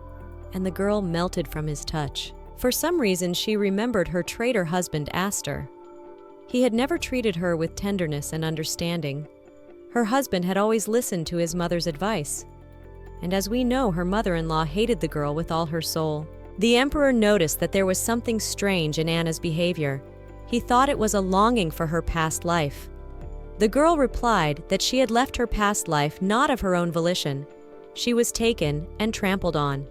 and the girl melted from his touch. For some reason, she remembered her traitor husband, Astor. He had never treated her with tenderness and understanding. Her husband had always listened to his mother's advice. And as we know, her mother-in-law hated the girl with all her soul. The emperor noticed that there was something strange in Anna's behavior. He thought it was a longing for her past life. The girl replied that she had left her past life not of her own volition. She was taken and trampled on.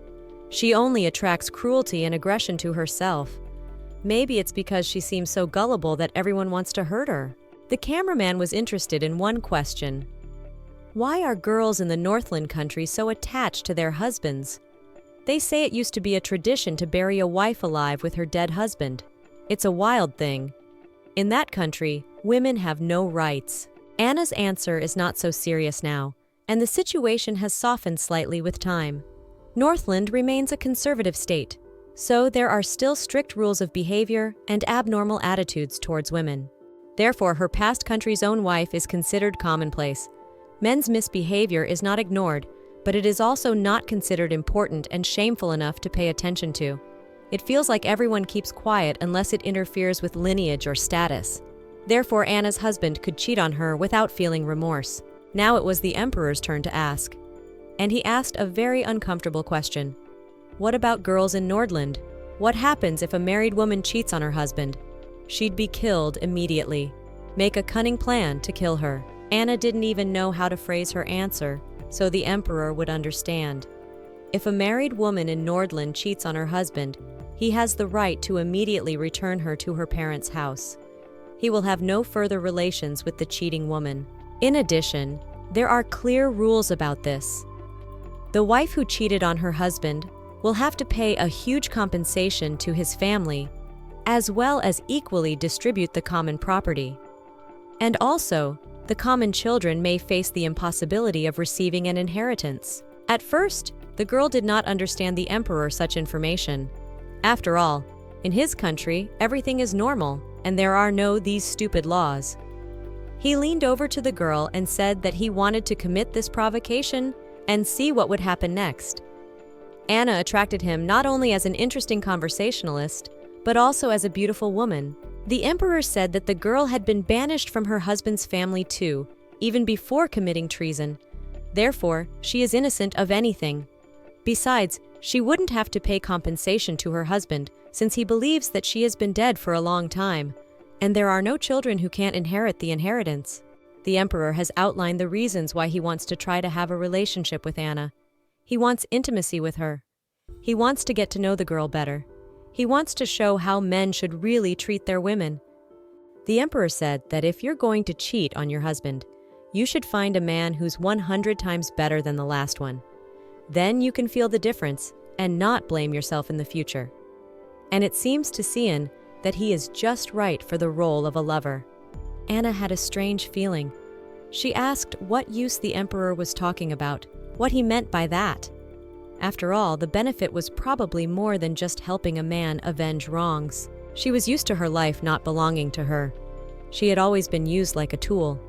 She only attracts cruelty and aggression to herself. Maybe it's because she seems so gullible that everyone wants to hurt her. The cameraman was interested in one question. Why are girls in the Northland country so attached to their husbands? They say it used to be a tradition to bury a wife alive with her dead husband. It's a wild thing. In that country, women have no rights. Anna's answer is not so serious now, and the situation has softened slightly with time. Northland remains a conservative state, So there are still strict rules of behavior and abnormal attitudes towards women. Therefore, her past country's own wife is considered commonplace. Men's misbehavior is not ignored, but it is also not considered important and shameful enough to pay attention to. It feels like everyone keeps quiet unless it interferes with lineage or status. Therefore, Anna's husband could cheat on her without feeling remorse. Now it was the emperor's turn to ask. And he asked a very uncomfortable question. What about girls in Nordland? What happens if a married woman cheats on her husband? She'd be killed immediately. Make a cunning plan to kill her. Anna didn't even know how to phrase her answer, so the emperor would understand. If a married woman in Nordland cheats on her husband, he has the right to immediately return her to her parents' house. He will have no further relations with the cheating woman. In addition, there are clear rules about this. The wife who cheated on her husband will have to pay a huge compensation to his family, as well as equally distribute the common property. And also, the common children may face the impossibility of receiving an inheritance. At first, the girl did not understand the emperor such information. After all, in his country, everything is normal, and there are no these stupid laws. He leaned over to the girl and said that he wanted to commit this provocation and see what would happen next. Anna attracted him not only as an interesting conversationalist, but also as a beautiful woman. The emperor said that the girl had been banished from her husband's family too, even before committing treason. Therefore, she is innocent of anything. Besides, she wouldn't have to pay compensation to her husband, since he believes that she has been dead for a long time, and there are no children who can't inherit the inheritance. The emperor has outlined the reasons why he wants to try to have a relationship with Anna. He wants intimacy with her. He wants to get to know the girl better. He wants to show how men should really treat their women. The emperor said that if you're going to cheat on your husband, you should find a man who's 100 times better than the last one. Then you can feel the difference and not blame yourself in the future. And it seems to Cian that he is just right for the role of a lover. Anna had a strange feeling. She asked what use the emperor was talking about, what he meant by that. After all, the benefit was probably more than just helping a man avenge wrongs. She was used to her life not belonging to her. She had always been used like a tool.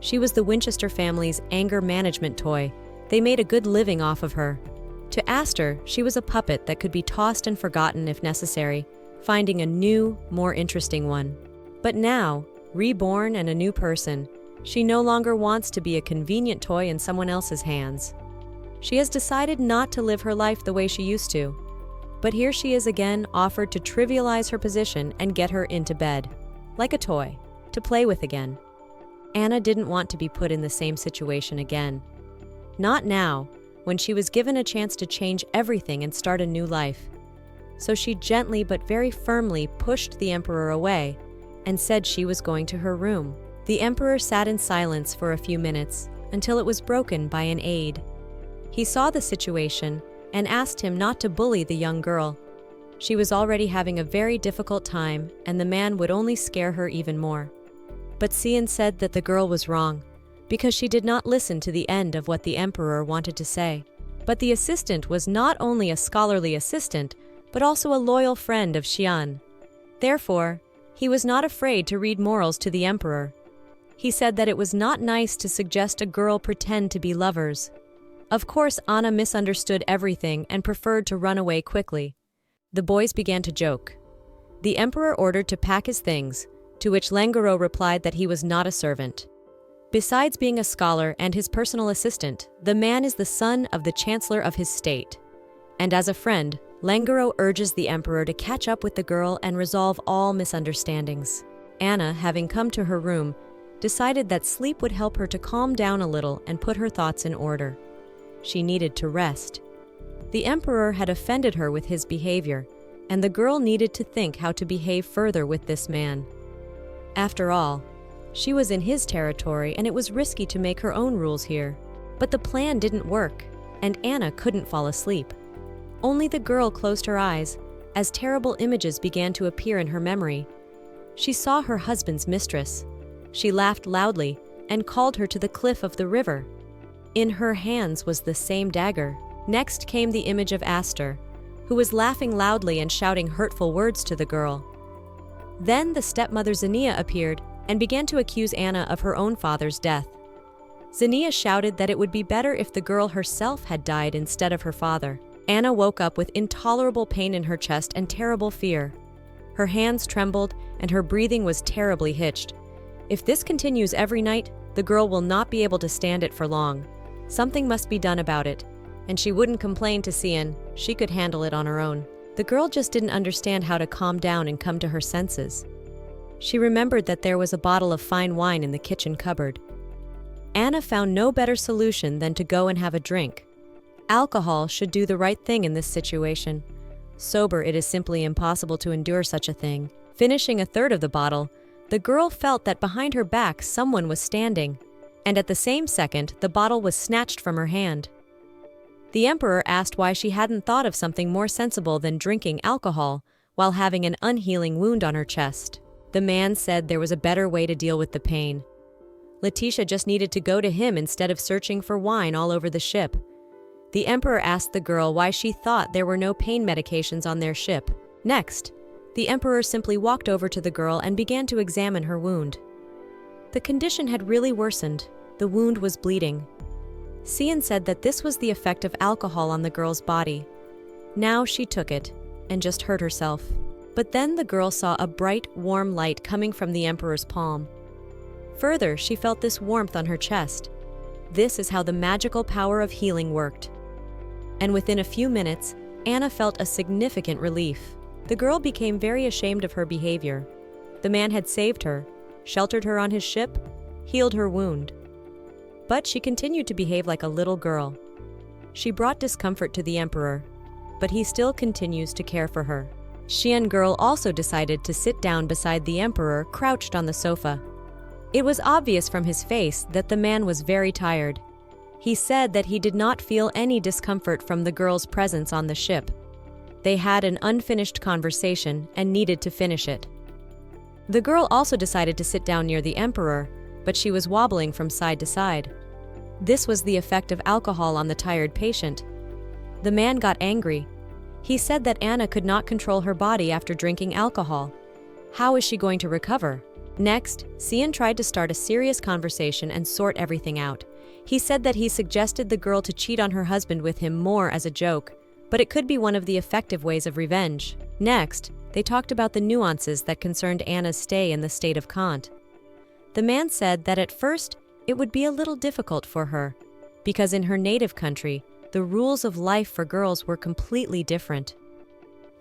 She was the Winchester family's anger management toy. They made a good living off of her. To Astor, she was a puppet that could be tossed and forgotten if necessary, finding a new, more interesting one. But now, reborn and a new person, she no longer wants to be a convenient toy in someone else's hands. She has decided not to live her life the way she used to. But here she is again offered to trivialize her position and get her into bed, like a toy, to play with again. Anna didn't want to be put in the same situation again. Not now, when she was given a chance to change everything and start a new life. So she gently but very firmly pushed the emperor away and said she was going to her room. The emperor sat in silence for a few minutes until it was broken by an aide. He saw the situation and asked him not to bully the young girl. She was already having a very difficult time, and the man would only scare her even more. But Cian said that the girl was wrong, because she did not listen to the end of what the emperor wanted to say. But the assistant was not only a scholarly assistant, but also a loyal friend of Xian. Therefore, he was not afraid to read morals to the emperor. He said that it was not nice to suggest a girl pretend to be lovers. Of course, Anna misunderstood everything and preferred to run away quickly. The boys began to joke. The emperor ordered to pack his things, to which Langaro replied that he was not a servant. Besides being a scholar and his personal assistant, the man is the son of the chancellor of his state. And as a friend, Langaro urges the emperor to catch up with the girl and resolve all misunderstandings. Anna, having come to her room, decided that sleep would help her to calm down a little and put her thoughts in order. She needed to rest. The emperor had offended her with his behavior, and the girl needed to think how to behave further with this man. After all, she was in his territory and it was risky to make her own rules here. But the plan didn't work, and Anna couldn't fall asleep. Only the girl closed her eyes as terrible images began to appear in her memory. She saw her husband's mistress. She laughed loudly and called her to the cliff of the river. In her hands was the same dagger. Next came the image of Astor, who was laughing loudly and shouting hurtful words to the girl. Then the stepmother Xenia appeared and began to accuse Anna of her own father's death. Xenia shouted that it would be better if the girl herself had died instead of her father. Anna woke up with intolerable pain in her chest and terrible fear. Her hands trembled and her breathing was terribly hitched. If this continues every night, the girl will not be able to stand it for long. Something must be done about it, and she wouldn't complain to Cian. She could handle it on her own. The girl just didn't understand how to calm down and come to her senses. She remembered that there was a bottle of fine wine in the kitchen cupboard. Anna found no better solution than to go and have a drink. Alcohol should do the right thing in this situation. Sober, it is simply impossible to endure such a thing. Finishing a third of the bottle, the girl felt that behind her back someone was standing, and at the same second, the bottle was snatched from her hand. The emperor asked why she hadn't thought of something more sensible than drinking alcohol while having an unhealing wound on her chest. The man said there was a better way to deal with the pain. Letitia just needed to go to him instead of searching for wine all over the ship. The emperor asked the girl why she thought there were no pain medications on their ship. Next, the emperor simply walked over to the girl and began to examine her wound. The condition had really worsened. The wound was bleeding. Cian said that this was the effect of alcohol on the girl's body. Now she took it and just hurt herself. But then the girl saw a bright, warm light coming from the emperor's palm. Further, she felt this warmth on her chest. This is how the magical power of healing worked. And within a few minutes, Anna felt a significant relief. The girl became very ashamed of her behavior. The man had saved her, sheltered her on his ship, healed her wound. But she continued to behave like a little girl. She brought discomfort to the emperor, but he still continues to care for her. Xian girl also decided to sit down beside the emperor, crouched on the sofa. It was obvious from his face that the man was very tired. He said that he did not feel any discomfort from the girl's presence on the ship. They had an unfinished conversation and needed to finish it. The girl also decided to sit down near the emperor, but she was wobbling from side to side. This was the effect of alcohol on the tired patient. The man got angry. He said that Anna could not control her body after drinking alcohol. How is she going to recover? Next, Cian tried to start a serious conversation and sort everything out. He said that he suggested the girl to cheat on her husband with him more as a joke, but it could be one of the effective ways of revenge. Next, they talked about the nuances that concerned Anna's stay in the state of Kant. The man said that at first, it would be a little difficult for her, because in her native country, the rules of life for girls were completely different.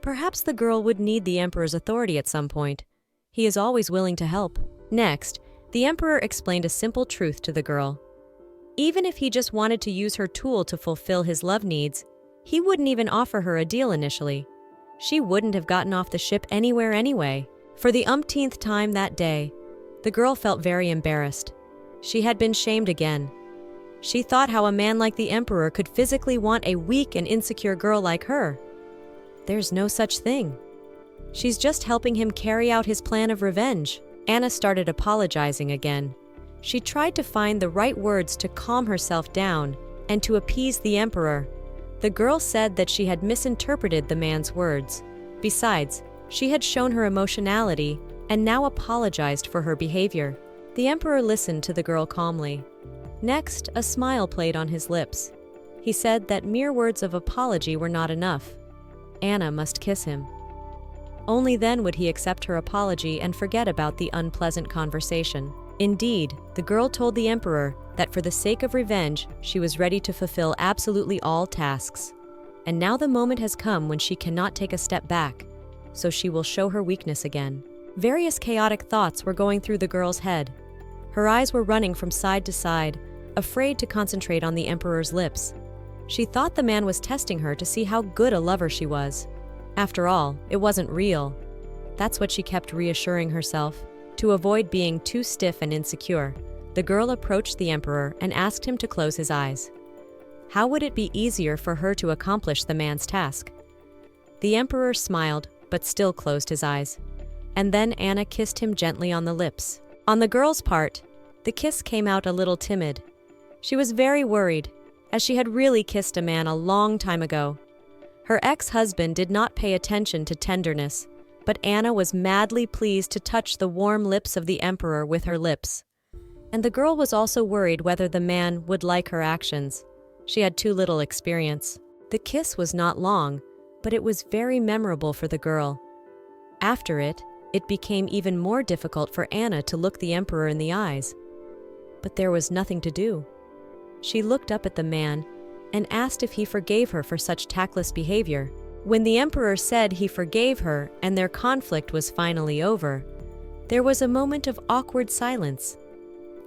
Perhaps the girl would need the emperor's authority at some point. He is always willing to help. Next, the emperor explained a simple truth to the girl. Even if he just wanted to use her tool to fulfill his love needs, he wouldn't even offer her a deal initially. She wouldn't have gotten off the ship anywhere anyway. For the umpteenth time that day, the girl felt very embarrassed. She had been shamed again. She thought how a man like the emperor could physically want a weak and insecure girl like her. There's no such thing. She's just helping him carry out his plan of revenge. Anna started apologizing again. She tried to find the right words to calm herself down and to appease the emperor. The girl said that she had misinterpreted the man's words. Besides, she had shown her emotionality and now apologized for her behavior. The emperor listened to the girl calmly. Next, a smile played on his lips. He said that mere words of apology were not enough. Anna must kiss him. Only then would he accept her apology and forget about the unpleasant conversation. Indeed, the girl told the emperor that for the sake of revenge, she was ready to fulfill absolutely all tasks. And now the moment has come when she cannot take a step back, so she will show her weakness again. Various chaotic thoughts were going through the girl's head. Her eyes were running from side to side, afraid to concentrate on the emperor's lips. She thought the man was testing her to see how good a lover she was. After all, it wasn't real. That's what she kept reassuring herself. To avoid being too stiff and insecure, the girl approached the emperor and asked him to close his eyes. How would it be easier for her to accomplish the man's task? The emperor smiled, but still closed his eyes. And then Anna kissed him gently on the lips. On the girl's part, the kiss came out a little timid. She was very worried, as she had really kissed a man a long time ago. Her ex-husband did not pay attention to tenderness, but Anna was madly pleased to touch the warm lips of the emperor with her lips. And the girl was also worried whether the man would like her actions. She had too little experience. The kiss was not long, but it was very memorable for the girl. After it became even more difficult for Anna to look the emperor in the eyes. But there was nothing to do. She looked up at the man and asked if he forgave her for such tactless behavior. When the emperor said he forgave her and their conflict was finally over, there was a moment of awkward silence.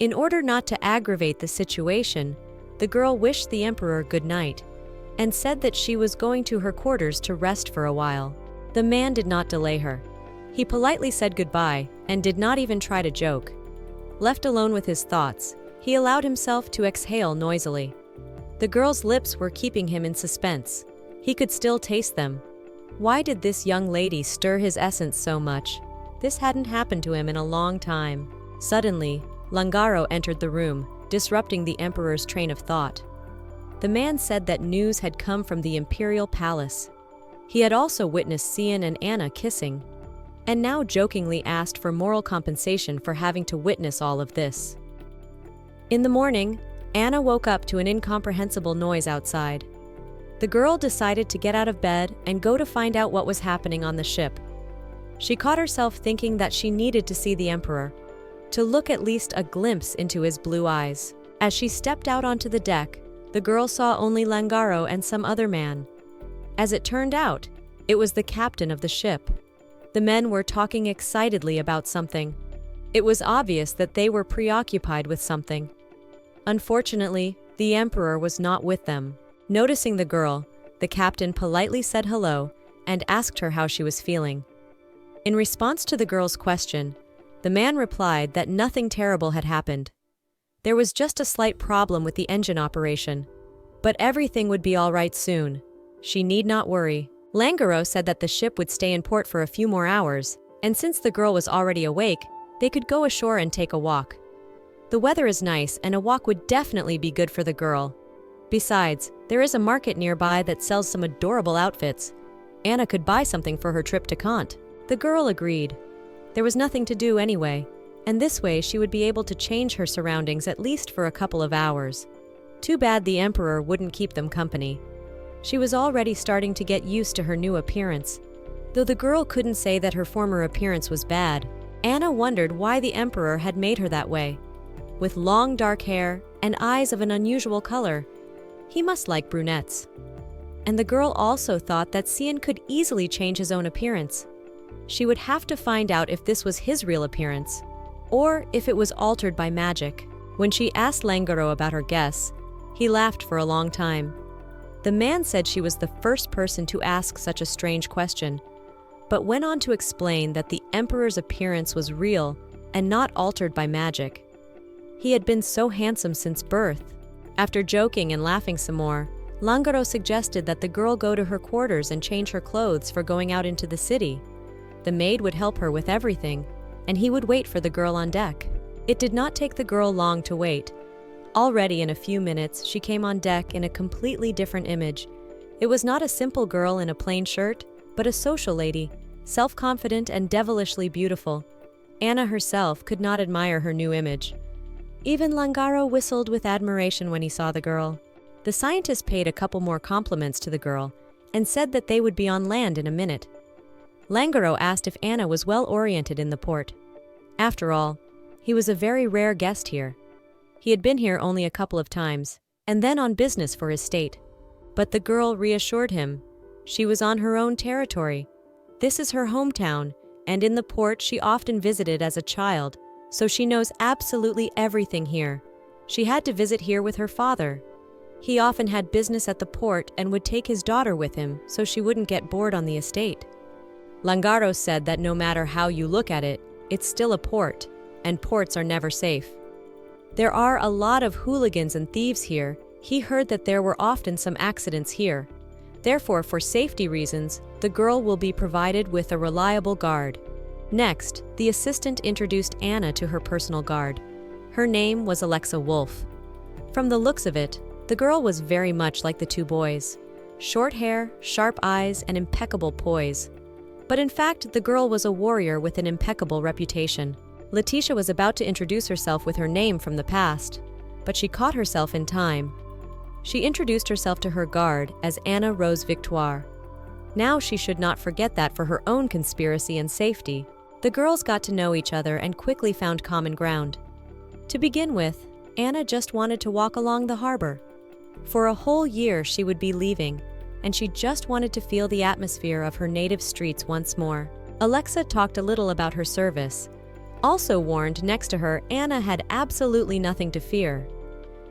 In order not to aggravate the situation, the girl wished the emperor good night and said that she was going to her quarters to rest for a while. The man did not delay her. He politely said goodbye and did not even try to joke. Left alone with his thoughts, he allowed himself to exhale noisily. The girl's lips were keeping him in suspense. He could still taste them. Why did this young lady stir his essence so much? This hadn't happened to him in a long time. Suddenly, Langaro entered the room, disrupting the emperor's train of thought. The man said that news had come from the imperial palace. He had also witnessed Cian and Anna kissing, and now jokingly asked for moral compensation for having to witness all of this. In the morning, Anna woke up to an incomprehensible noise outside. The girl decided to get out of bed and go to find out what was happening on the ship. She caught herself thinking that she needed to see the emperor, to look at least a glimpse into his blue eyes. As she stepped out onto the deck, the girl saw only Langaro and some other man. As it turned out, it was the captain of the ship. The men were talking excitedly about something. It was obvious that they were preoccupied with something. Unfortunately, the emperor was not with them. Noticing the girl, the captain politely said hello and asked her how she was feeling. In response to the girl's question, the man replied that nothing terrible had happened. There was just a slight problem with the engine operation, but everything would be all right soon. She need not worry. Langaro said that the ship would stay in port for a few more hours, and since the girl was already awake, they could go ashore and take a walk. The weather is nice, and a walk would definitely be good for the girl. Besides, there is a market nearby that sells some adorable outfits. Anna could buy something for her trip to Kant. The girl agreed. There was nothing to do anyway, and this way she would be able to change her surroundings at least for a couple of hours. Too bad the emperor wouldn't keep them company. She was already starting to get used to her new appearance. Though the girl couldn't say that her former appearance was bad, Anna wondered why the emperor had made her that way. With long dark hair and eyes of an unusual color, he must like brunettes. And the girl also thought that Cian could easily change his own appearance. She would have to find out if this was his real appearance, or if it was altered by magic. When she asked Langaro about her guess, he laughed for a long time. The man said she was the first person to ask such a strange question, but went on to explain that the emperor's appearance was real and not altered by magic. He had been so handsome since birth. After joking and laughing some more, Langaro suggested that the girl go to her quarters and change her clothes for going out into the city. The maid would help her with everything, and he would wait for the girl on deck. It did not take the girl long to wait. Already in a few minutes, she came on deck in a completely different image. It was not a simple girl in a plain shirt, but a social lady, self-confident and devilishly beautiful. Anna herself could not admire her new image. Even Langaro whistled with admiration when he saw the girl. The scientist paid a couple more compliments to the girl and said that they would be on land in a minute. Langaro asked if Anna was well-oriented in the port. After all, he was a very rare guest here. He had been here only a couple of times, and then on business for his state. But the girl reassured him. She was on her own territory. This is her hometown, and in the port she often visited as a child, so she knows absolutely everything here. She had to visit here with her father. He often had business at the port and would take his daughter with him so she wouldn't get bored on the estate. Langaro said that no matter how you look at it, it's still a port, and ports are never safe. There are a lot of hooligans and thieves here. He heard that there were often some accidents here. Therefore, for safety reasons, the girl will be provided with a reliable guard. Next, the assistant introduced Anna to her personal guard. Her name was Alexa Wolf. From the looks of it, the girl was very much like the two boys. short hair, sharp eyes, and impeccable poise. But in fact, the girl was a warrior with an impeccable reputation. Letitia was about to introduce herself with her name from the past, but she caught herself in time. She introduced herself to her guard as Anna Rose Victoire. Now she should not forget that for her own conspiracy and safety. The girls got to know each other and quickly found common ground. To begin with, Anna just wanted to walk along the harbor. For a whole year she would be leaving, and she just wanted to feel the atmosphere of her native streets once more. Alexa talked a little about her service. Also warned next to her, Anna had absolutely nothing to fear.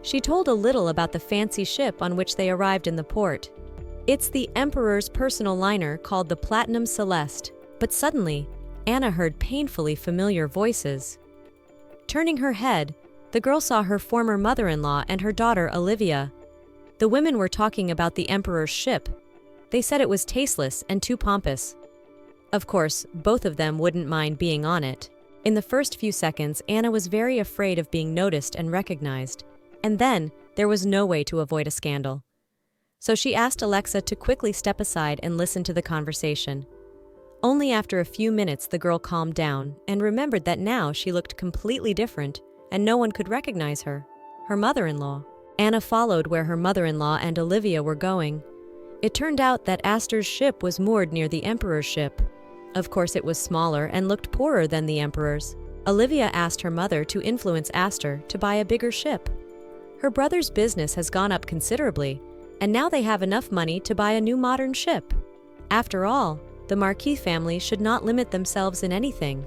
She told a little about the fancy ship on which they arrived in the port. It's the Emperor's personal liner called the Platinum Celeste, but suddenly, Anna heard painfully familiar voices. Turning her head, the girl saw her former mother-in-law and her daughter Olivia. The women were talking about the Emperor's ship. They said it was tasteless and too pompous. Of course, both of them wouldn't mind being on it. In the first few seconds, Anna was very afraid of being noticed and recognized. And then, there was no way to avoid a scandal. So she asked Alexa to quickly step aside and listen to the conversation. Only after a few minutes the girl calmed down and remembered that now she looked completely different and no one could recognize her, her mother-in-law. Anna followed where her mother-in-law and Olivia were going. It turned out that Astor's ship was moored near the Emperor's ship. Of course, it was smaller and looked poorer than the Emperor's. Olivia asked her mother to influence Astor to buy a bigger ship. Her brother's business has gone up considerably, and now they have enough money to buy a new modern ship. After all, the Marquis family should not limit themselves in anything.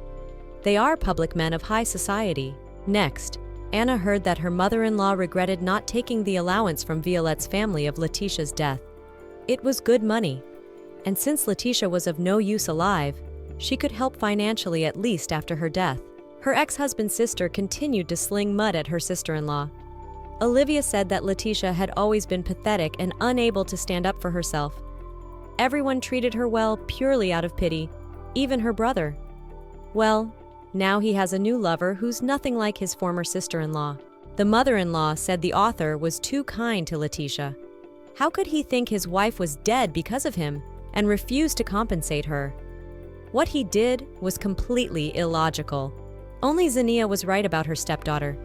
They are public men of high society. Next, Anna heard that her mother-in-law regretted not taking the allowance from Violette's family of Letitia's death. It was good money, and since Letitia was of no use alive, she could help financially at least after her death. Her ex-husband's sister continued to sling mud at her sister-in-law. Olivia said that Letitia had always been pathetic and unable to stand up for herself. Everyone treated her well purely out of pity, even her brother. Well, now he has a new lover who's nothing like his former sister-in-law. The mother-in-law said the author was too kind to Letitia. How could he think his wife was dead because of him and refuse to compensate her? What he did was completely illogical. Only Zinnia was right about her stepdaughter.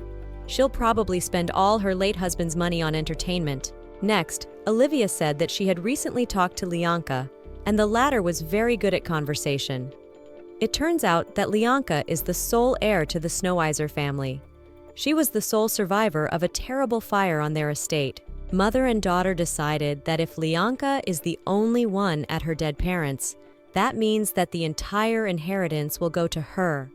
She'll probably spend all her late husband's money on entertainment. Next, Olivia said that she had recently talked to Lianka, and the latter was very good at conversation. It turns out that Lianka is the sole heir to the Snoweiser family. She was the sole survivor of a terrible fire on their estate. Mother and daughter decided that if Lianka is the only one at her dead parents, that means that the entire inheritance will go to her.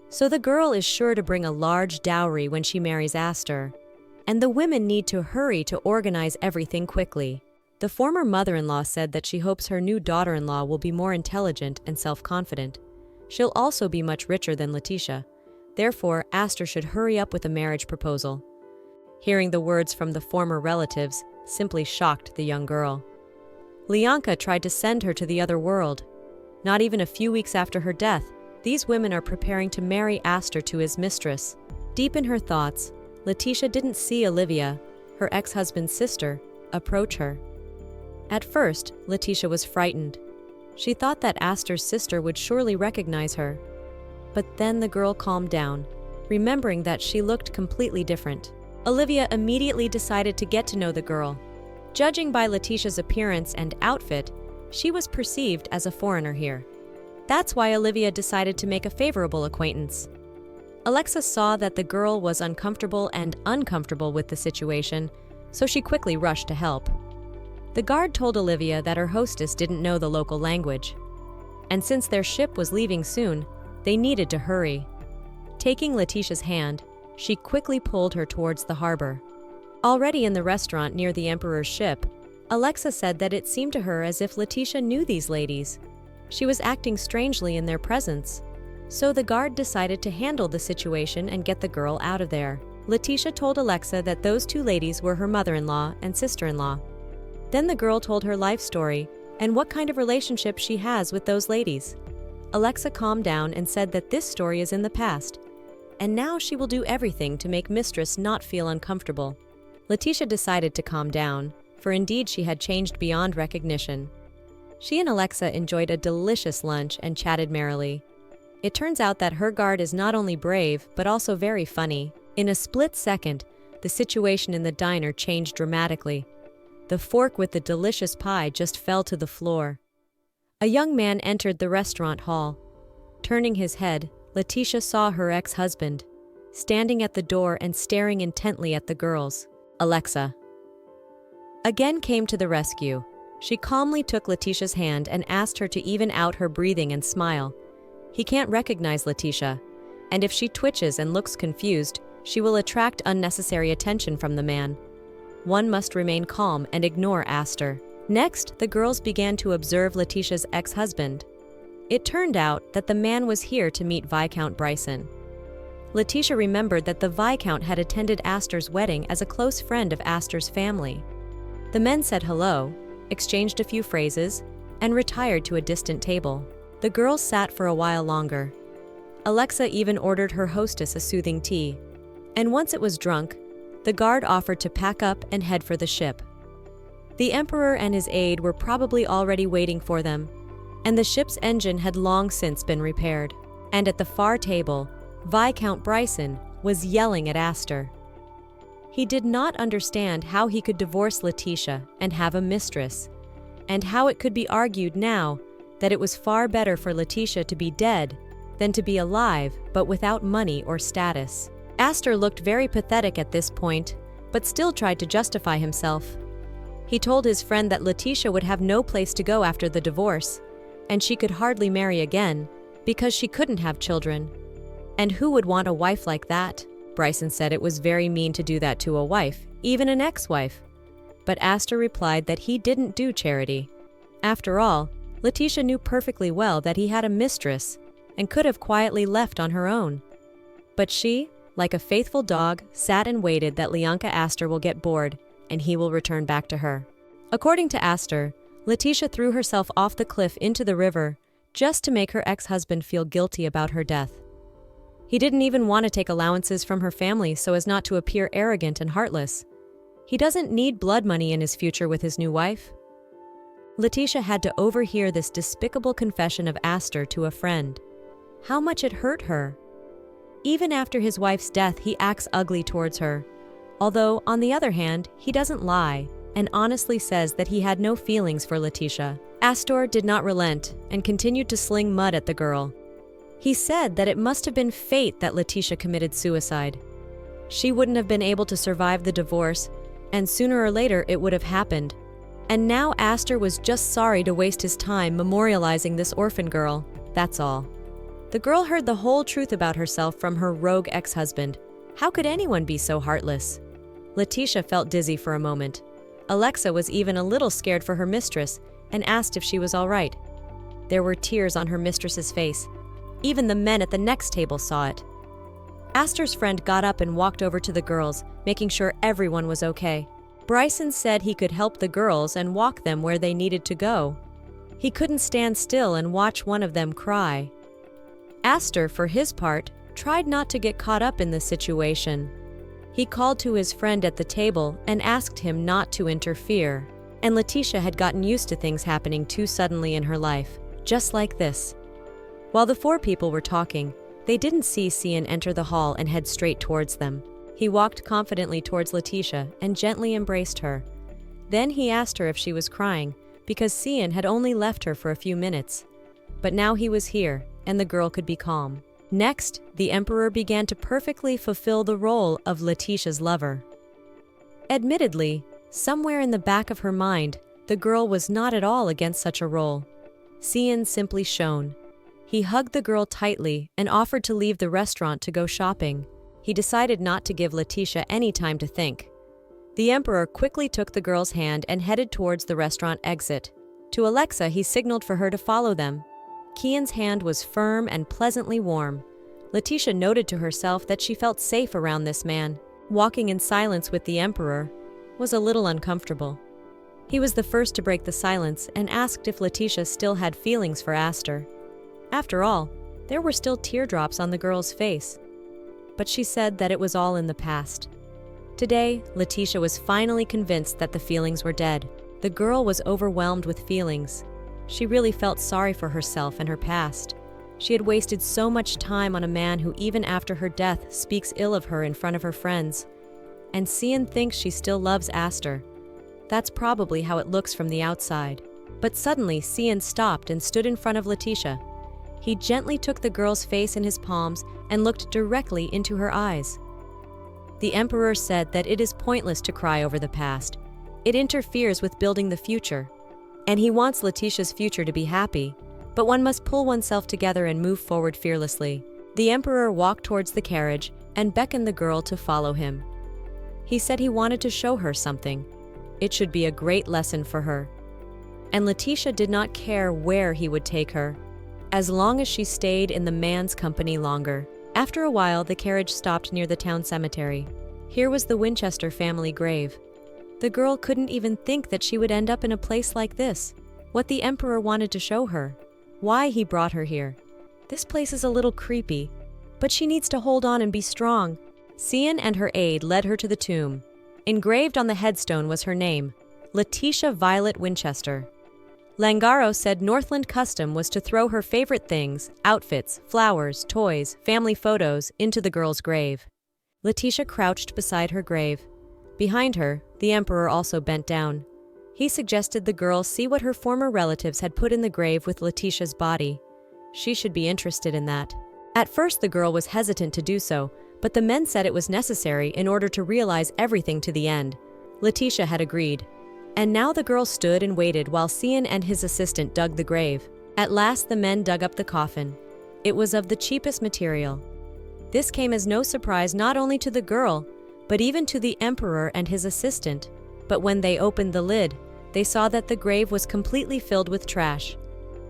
So the girl is sure to bring a large dowry when she marries Astor, and the women need to hurry to organize everything quickly. The former mother-in-law said that she hopes her new daughter-in-law will be more intelligent and self-confident. She'll also be much richer than Letitia. Therefore, Astor should hurry up with a marriage proposal. Hearing the words from the former relatives simply shocked the young girl. Lianka tried to send her to the other world. Not even a few weeks after her death, these women are preparing to marry Astor to his mistress. Deep in her thoughts, Letitia didn't see Olivia, her ex-husband's sister, approach her. At first, Letitia was frightened. She thought that Astor's sister would surely recognize her. But then the girl calmed down, remembering that she looked completely different. Olivia immediately decided to get to know the girl. Judging by Letitia's appearance and outfit, she was perceived as a foreigner here. That's why Olivia decided to make a favorable acquaintance. Alexa saw that the girl was uncomfortable and uncomfortable with the situation, so she quickly rushed to help. The guard told Olivia that her hostess didn't know the local language, and since their ship was leaving soon, they needed to hurry. Taking Letitia's hand, she quickly pulled her towards the harbor. Already in the restaurant near the Emperor's ship, Alexa said that it seemed to her as if Letitia knew these ladies. She was acting strangely in their presence. So the guard decided to handle the situation and get the girl out of there. Letitia told Alexa that those two ladies were her mother-in-law and sister-in-law. Then the girl told her life story and what kind of relationship she has with those ladies. Alexa calmed down and said that this story is in the past, and now she will do everything to make Mistress not feel uncomfortable. Letitia decided to calm down, for indeed she had changed beyond recognition. She and Alexa enjoyed a delicious lunch and chatted merrily. It turns out that her guard is not only brave, but also very funny. In a split second, the situation in the diner changed dramatically. The fork with the delicious pie just fell to the floor. A young man entered the restaurant hall. Turning his head, Letitia saw her ex-husband, standing at the door and staring intently at the girls. Alexa again came to the rescue. She calmly took Letitia's hand and asked her to even out her breathing and smile. He can't recognize Letitia, and if she twitches and looks confused, she will attract unnecessary attention from the man. One must remain calm and ignore Aster. Next, the girls began to observe Letitia's ex-husband. It turned out that the man was here to meet Viscount Bryson. Letitia remembered that the Viscount had attended Aster's wedding as a close friend of Aster's family. The men said hello, exchanged a few phrases, and retired to a distant table. The girls sat for a while longer. Alexa even ordered her hostess a soothing tea. And once it was drunk, the guard offered to pack up and head for the ship. The Emperor and his aide were probably already waiting for them, and the ship's engine had long since been repaired. And at the far table, Viscount Bryson was yelling at Aster. He did not understand how he could divorce Letitia and have a mistress, and how it could be argued now that it was far better for Letitia to be dead than to be alive but without money or status. Aster looked very pathetic at this point, but still tried to justify himself. He told his friend that Letitia would have no place to go after the divorce, and she could hardly marry again because she couldn't have children. And who would want a wife like that? Bryson said it was very mean to do that to a wife, even an ex-wife. But Aster replied that he didn't do charity. After all, Letitia knew perfectly well that he had a mistress and could have quietly left on her own. But she, like a faithful dog, sat and waited that Lianka Aster will get bored and he will return back to her. According to Aster, Letitia threw herself off the cliff into the river just to make her ex-husband feel guilty about her death. He didn't even want to take allowances from her family so as not to appear arrogant and heartless. He doesn't need blood money in his future with his new wife. Letitia had to overhear this despicable confession of Aster to a friend. How much it hurt her. Even after his wife's death, he acts ugly towards her. Although, on the other hand, he doesn't lie and honestly says that he had no feelings for Letitia. Aster did not relent and continued to sling mud at the girl. He said that it must have been fate that Letitia committed suicide. She wouldn't have been able to survive the divorce, and sooner or later it would have happened. And now Aster was just sorry to waste his time memorializing this orphan girl, that's all. The girl heard the whole truth about herself from her rogue ex-husband. How could anyone be so heartless? Letitia felt dizzy for a moment. Alexa was even a little scared for her mistress and asked if she was all right. There were tears on her mistress's face. Even the men at the next table saw it. Aster's friend got up and walked over to the girls, making sure everyone was okay. Bryson said he could help the girls and walk them where they needed to go. He couldn't stand still and watch one of them cry. Aster, for his part, tried not to get caught up in the situation. He called to his friend at the table and asked him not to interfere. And Letitia had gotten used to things happening too suddenly in her life, just like this. While the four people were talking, they didn't see Cian enter the hall and head straight towards them. He walked confidently towards Letitia and gently embraced her. Then he asked her if she was crying, because Cian had only left her for a few minutes. But now he was here, and the girl could be calm. Next, the Emperor began to perfectly fulfill the role of Letitia's lover. Admittedly, somewhere in the back of her mind, the girl was not at all against such a role. Cian simply shone. He hugged the girl tightly and offered to leave the restaurant to go shopping. He decided not to give Letitia any time to think. The Emperor quickly took the girl's hand and headed towards the restaurant exit. To Alexa, he signaled for her to follow them. Cian's hand was firm and pleasantly warm. Letitia noted to herself that she felt safe around this man. Walking in silence with the Emperor was a little uncomfortable. He was the first to break the silence and asked if Letitia still had feelings for Aster. After all, there were still teardrops on the girl's face. But she said that it was all in the past. Today, Letitia was finally convinced that the feelings were dead. The girl was overwhelmed with feelings. She really felt sorry for herself and her past. She had wasted so much time on a man who, even after her death, speaks ill of her in front of her friends. And Sian thinks she still loves Aster. That's probably how it looks from the outside. But suddenly, Sian stopped and stood in front of Letitia. He gently took the girl's face in his palms and looked directly into her eyes. The emperor said that it is pointless to cry over the past. It interferes with building the future. And he wants Letitia's future to be happy, but one must pull oneself together and move forward fearlessly. The emperor walked towards the carriage and beckoned the girl to follow him. He said he wanted to show her something. It should be a great lesson for her. And Letitia did not care where he would take her, as long as she stayed in the man's company longer. After a while, the carriage stopped near the town cemetery. Here was the Winchester family grave. The girl couldn't even think that she would end up in a place like this. What the emperor wanted to show her. Why he brought her here. This place is a little creepy, but she needs to hold on and be strong. Sian and her aide led her to the tomb. Engraved on the headstone was her name, Letitia Violet Winchester. Langaro said Northland custom was to throw her favorite things, outfits, flowers, toys, family photos, into the girl's grave. Letitia crouched beside her grave. Behind her, the emperor also bent down. He suggested the girl see what her former relatives had put in the grave with Letitia's body. She should be interested in that. At first, the girl was hesitant to do so, but the men said it was necessary in order to realize everything to the end. Letitia had agreed. And now the girl stood and waited while Sian and his assistant dug the grave. At last, the men dug up the coffin. It was of the cheapest material. This came as no surprise not only to the girl, but even to the emperor and his assistant. But when they opened the lid, they saw that the grave was completely filled with trash.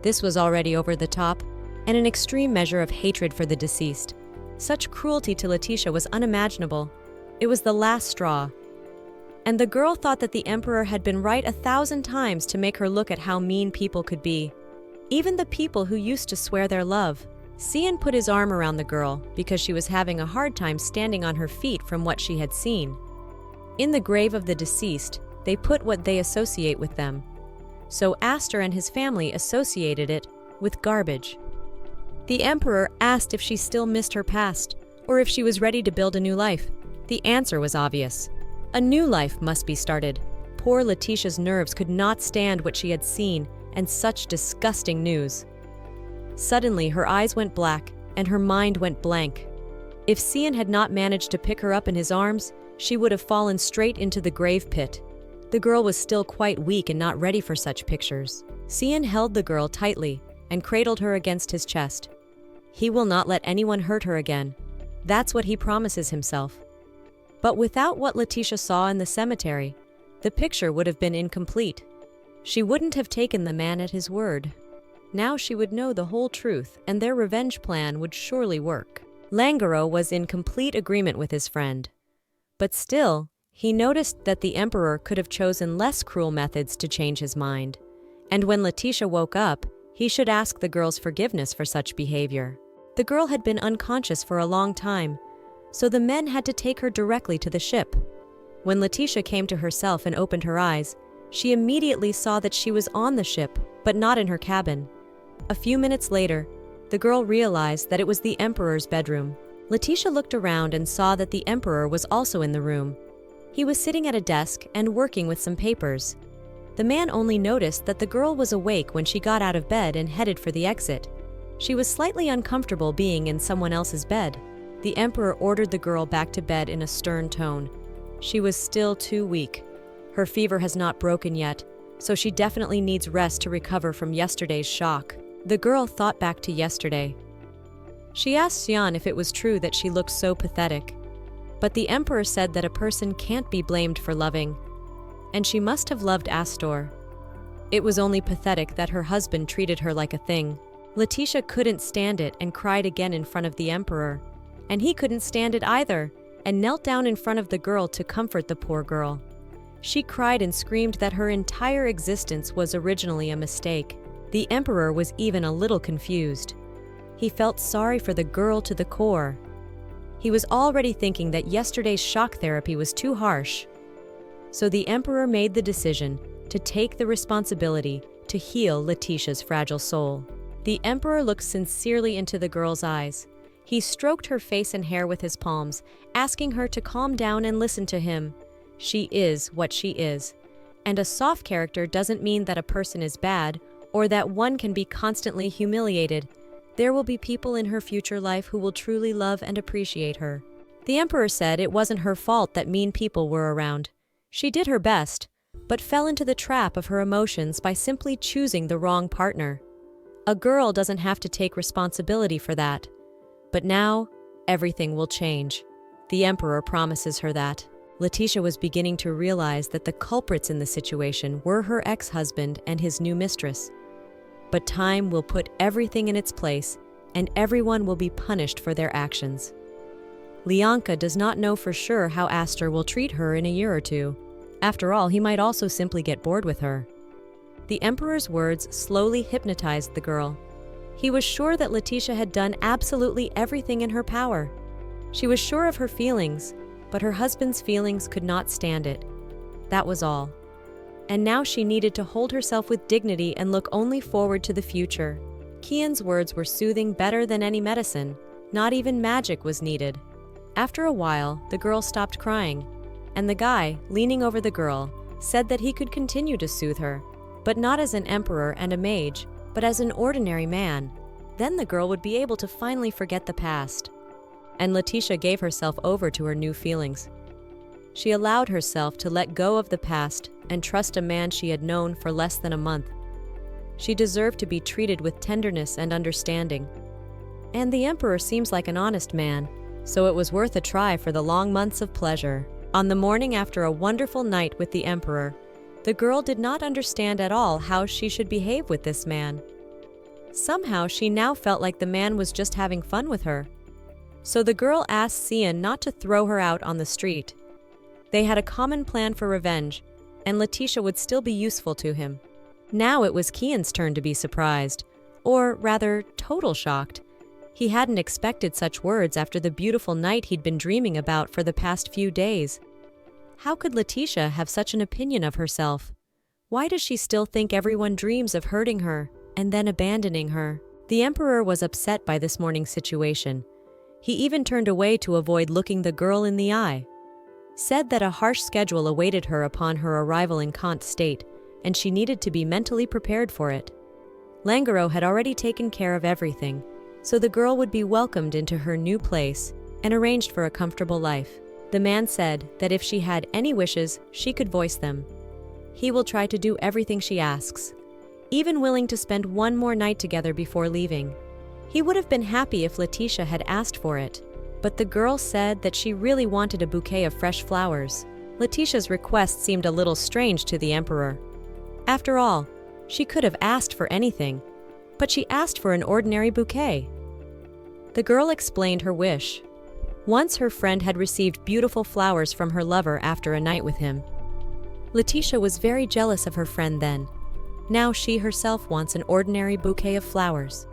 This was already over the top, and an extreme measure of hatred for the deceased. Such cruelty to Letitia was unimaginable. It was the last straw. And the girl thought that the emperor had been right 1,000 times to make her look at how mean people could be. Even the people who used to swear their love. Sian put his arm around the girl because she was having a hard time standing on her feet from what she had seen. In the grave of the deceased, they put what they associate with them. So Aster and his family associated it with garbage. The emperor asked if she still missed her past, or if she was ready to build a new life. The answer was obvious. A new life must be started. Poor Letitia's nerves could not stand what she had seen, and such disgusting news. Suddenly, her eyes went black, and her mind went blank. If Sian had not managed to pick her up in his arms, she would have fallen straight into the grave pit. The girl was still quite weak and not ready for such pictures. Sian held the girl tightly and cradled her against his chest. He will not let anyone hurt her again. That's what he promises himself. But without what Letitia saw in the cemetery, the picture would have been incomplete. She wouldn't have taken the man at his word. Now she would know the whole truth, and their revenge plan would surely work. Langaro was in complete agreement with his friend. But still, he noticed that the emperor could have chosen less cruel methods to change his mind. And when Letitia woke up, he should ask the girl's forgiveness for such behavior. The girl had been unconscious for a long time, so the men had to take her directly to the ship. When Letitia came to herself and opened her eyes, she immediately saw that she was on the ship, but not in her cabin. A few minutes later, the girl realized that it was the emperor's bedroom. Letitia looked around and saw that the emperor was also in the room. He was sitting at a desk and working with some papers. The man only noticed that the girl was awake when she got out of bed and headed for the exit. She was slightly uncomfortable being in someone else's bed. The emperor ordered the girl back to bed in a stern tone. She was still too weak. Her fever has not broken yet, so she definitely needs rest to recover from yesterday's shock. The girl thought back to yesterday. She asked Xian if it was true that she looked so pathetic. But the emperor said that a person can't be blamed for loving, and she must have loved Astor. It was only pathetic that her husband treated her like a thing. Letitia couldn't stand it and cried again in front of the emperor. And he couldn't stand it either, and knelt down in front of the girl to comfort the poor girl. She cried and screamed that her entire existence was originally a mistake. The emperor was even a little confused. He felt sorry for the girl to the core. He was already thinking that yesterday's shock therapy was too harsh. So the emperor made the decision to take the responsibility to heal Letitia's fragile soul. The emperor looked sincerely into the girl's eyes. He stroked her face and hair with his palms, asking her to calm down and listen to him. She is what she is. And a soft character doesn't mean that a person is bad or that one can be constantly humiliated. There will be people in her future life who will truly love and appreciate her. The emperor said it wasn't her fault that mean people were around. She did her best, but fell into the trap of her emotions by simply choosing the wrong partner. A girl doesn't have to take responsibility for that. But now, everything will change. The emperor promises her that. Letitia was beginning to realize that the culprits in the situation were her ex-husband and his new mistress. But time will put everything in its place, and everyone will be punished for their actions. Lianka does not know for sure how Aster will treat her in a year or two. After all, he might also simply get bored with her. The emperor's words slowly hypnotized the girl. He was sure that Letitia had done absolutely everything in her power. She was sure of her feelings, but her husband's feelings could not stand it. That was all. And now she needed to hold herself with dignity and look only forward to the future. Kian's words were soothing better than any medicine. Not even magic was needed. After a while, the girl stopped crying, and the guy, leaning over the girl, said that he could continue to soothe her, but not as an emperor and a mage, but as an ordinary man. Then the girl would be able to finally forget the past. And Letitia gave herself over to her new feelings. She allowed herself to let go of the past and trust a man she had known for less than a month. She deserved to be treated with tenderness and understanding. And the emperor seems like an honest man, so it was worth a try for the long months of pleasure. On the morning after a wonderful night with the emperor, the girl did not understand at all how she should behave with this man. Somehow she now felt like the man was just having fun with her. So the girl asked Cian not to throw her out on the street. They had a common plan for revenge, and Letitia would still be useful to him. Now it was Kian's turn to be surprised, or rather, total shocked. He hadn't expected such words after the beautiful night he'd been dreaming about for the past few days. How could Letitia have such an opinion of herself? Why does she still think everyone dreams of hurting her and then abandoning her? The emperor was upset by this morning's situation. He even turned away to avoid looking the girl in the eye. Said that a harsh schedule awaited her upon her arrival in Kant State, and she needed to be mentally prepared for it. Langaro had already taken care of everything, so the girl would be welcomed into her new place and arranged for a comfortable life. The man said that if she had any wishes, she could voice them. He will try to do everything she asks, even willing to spend one more night together before leaving. He would have been happy if Letitia had asked for it, but the girl said that she really wanted a bouquet of fresh flowers. Letitia's request seemed a little strange to the emperor. After all, she could have asked for anything, but she asked for an ordinary bouquet. The girl explained her wish. Once her friend had received beautiful flowers from her lover after a night with him. Letitia was very jealous of her friend then. Now she herself wants an ordinary bouquet of flowers.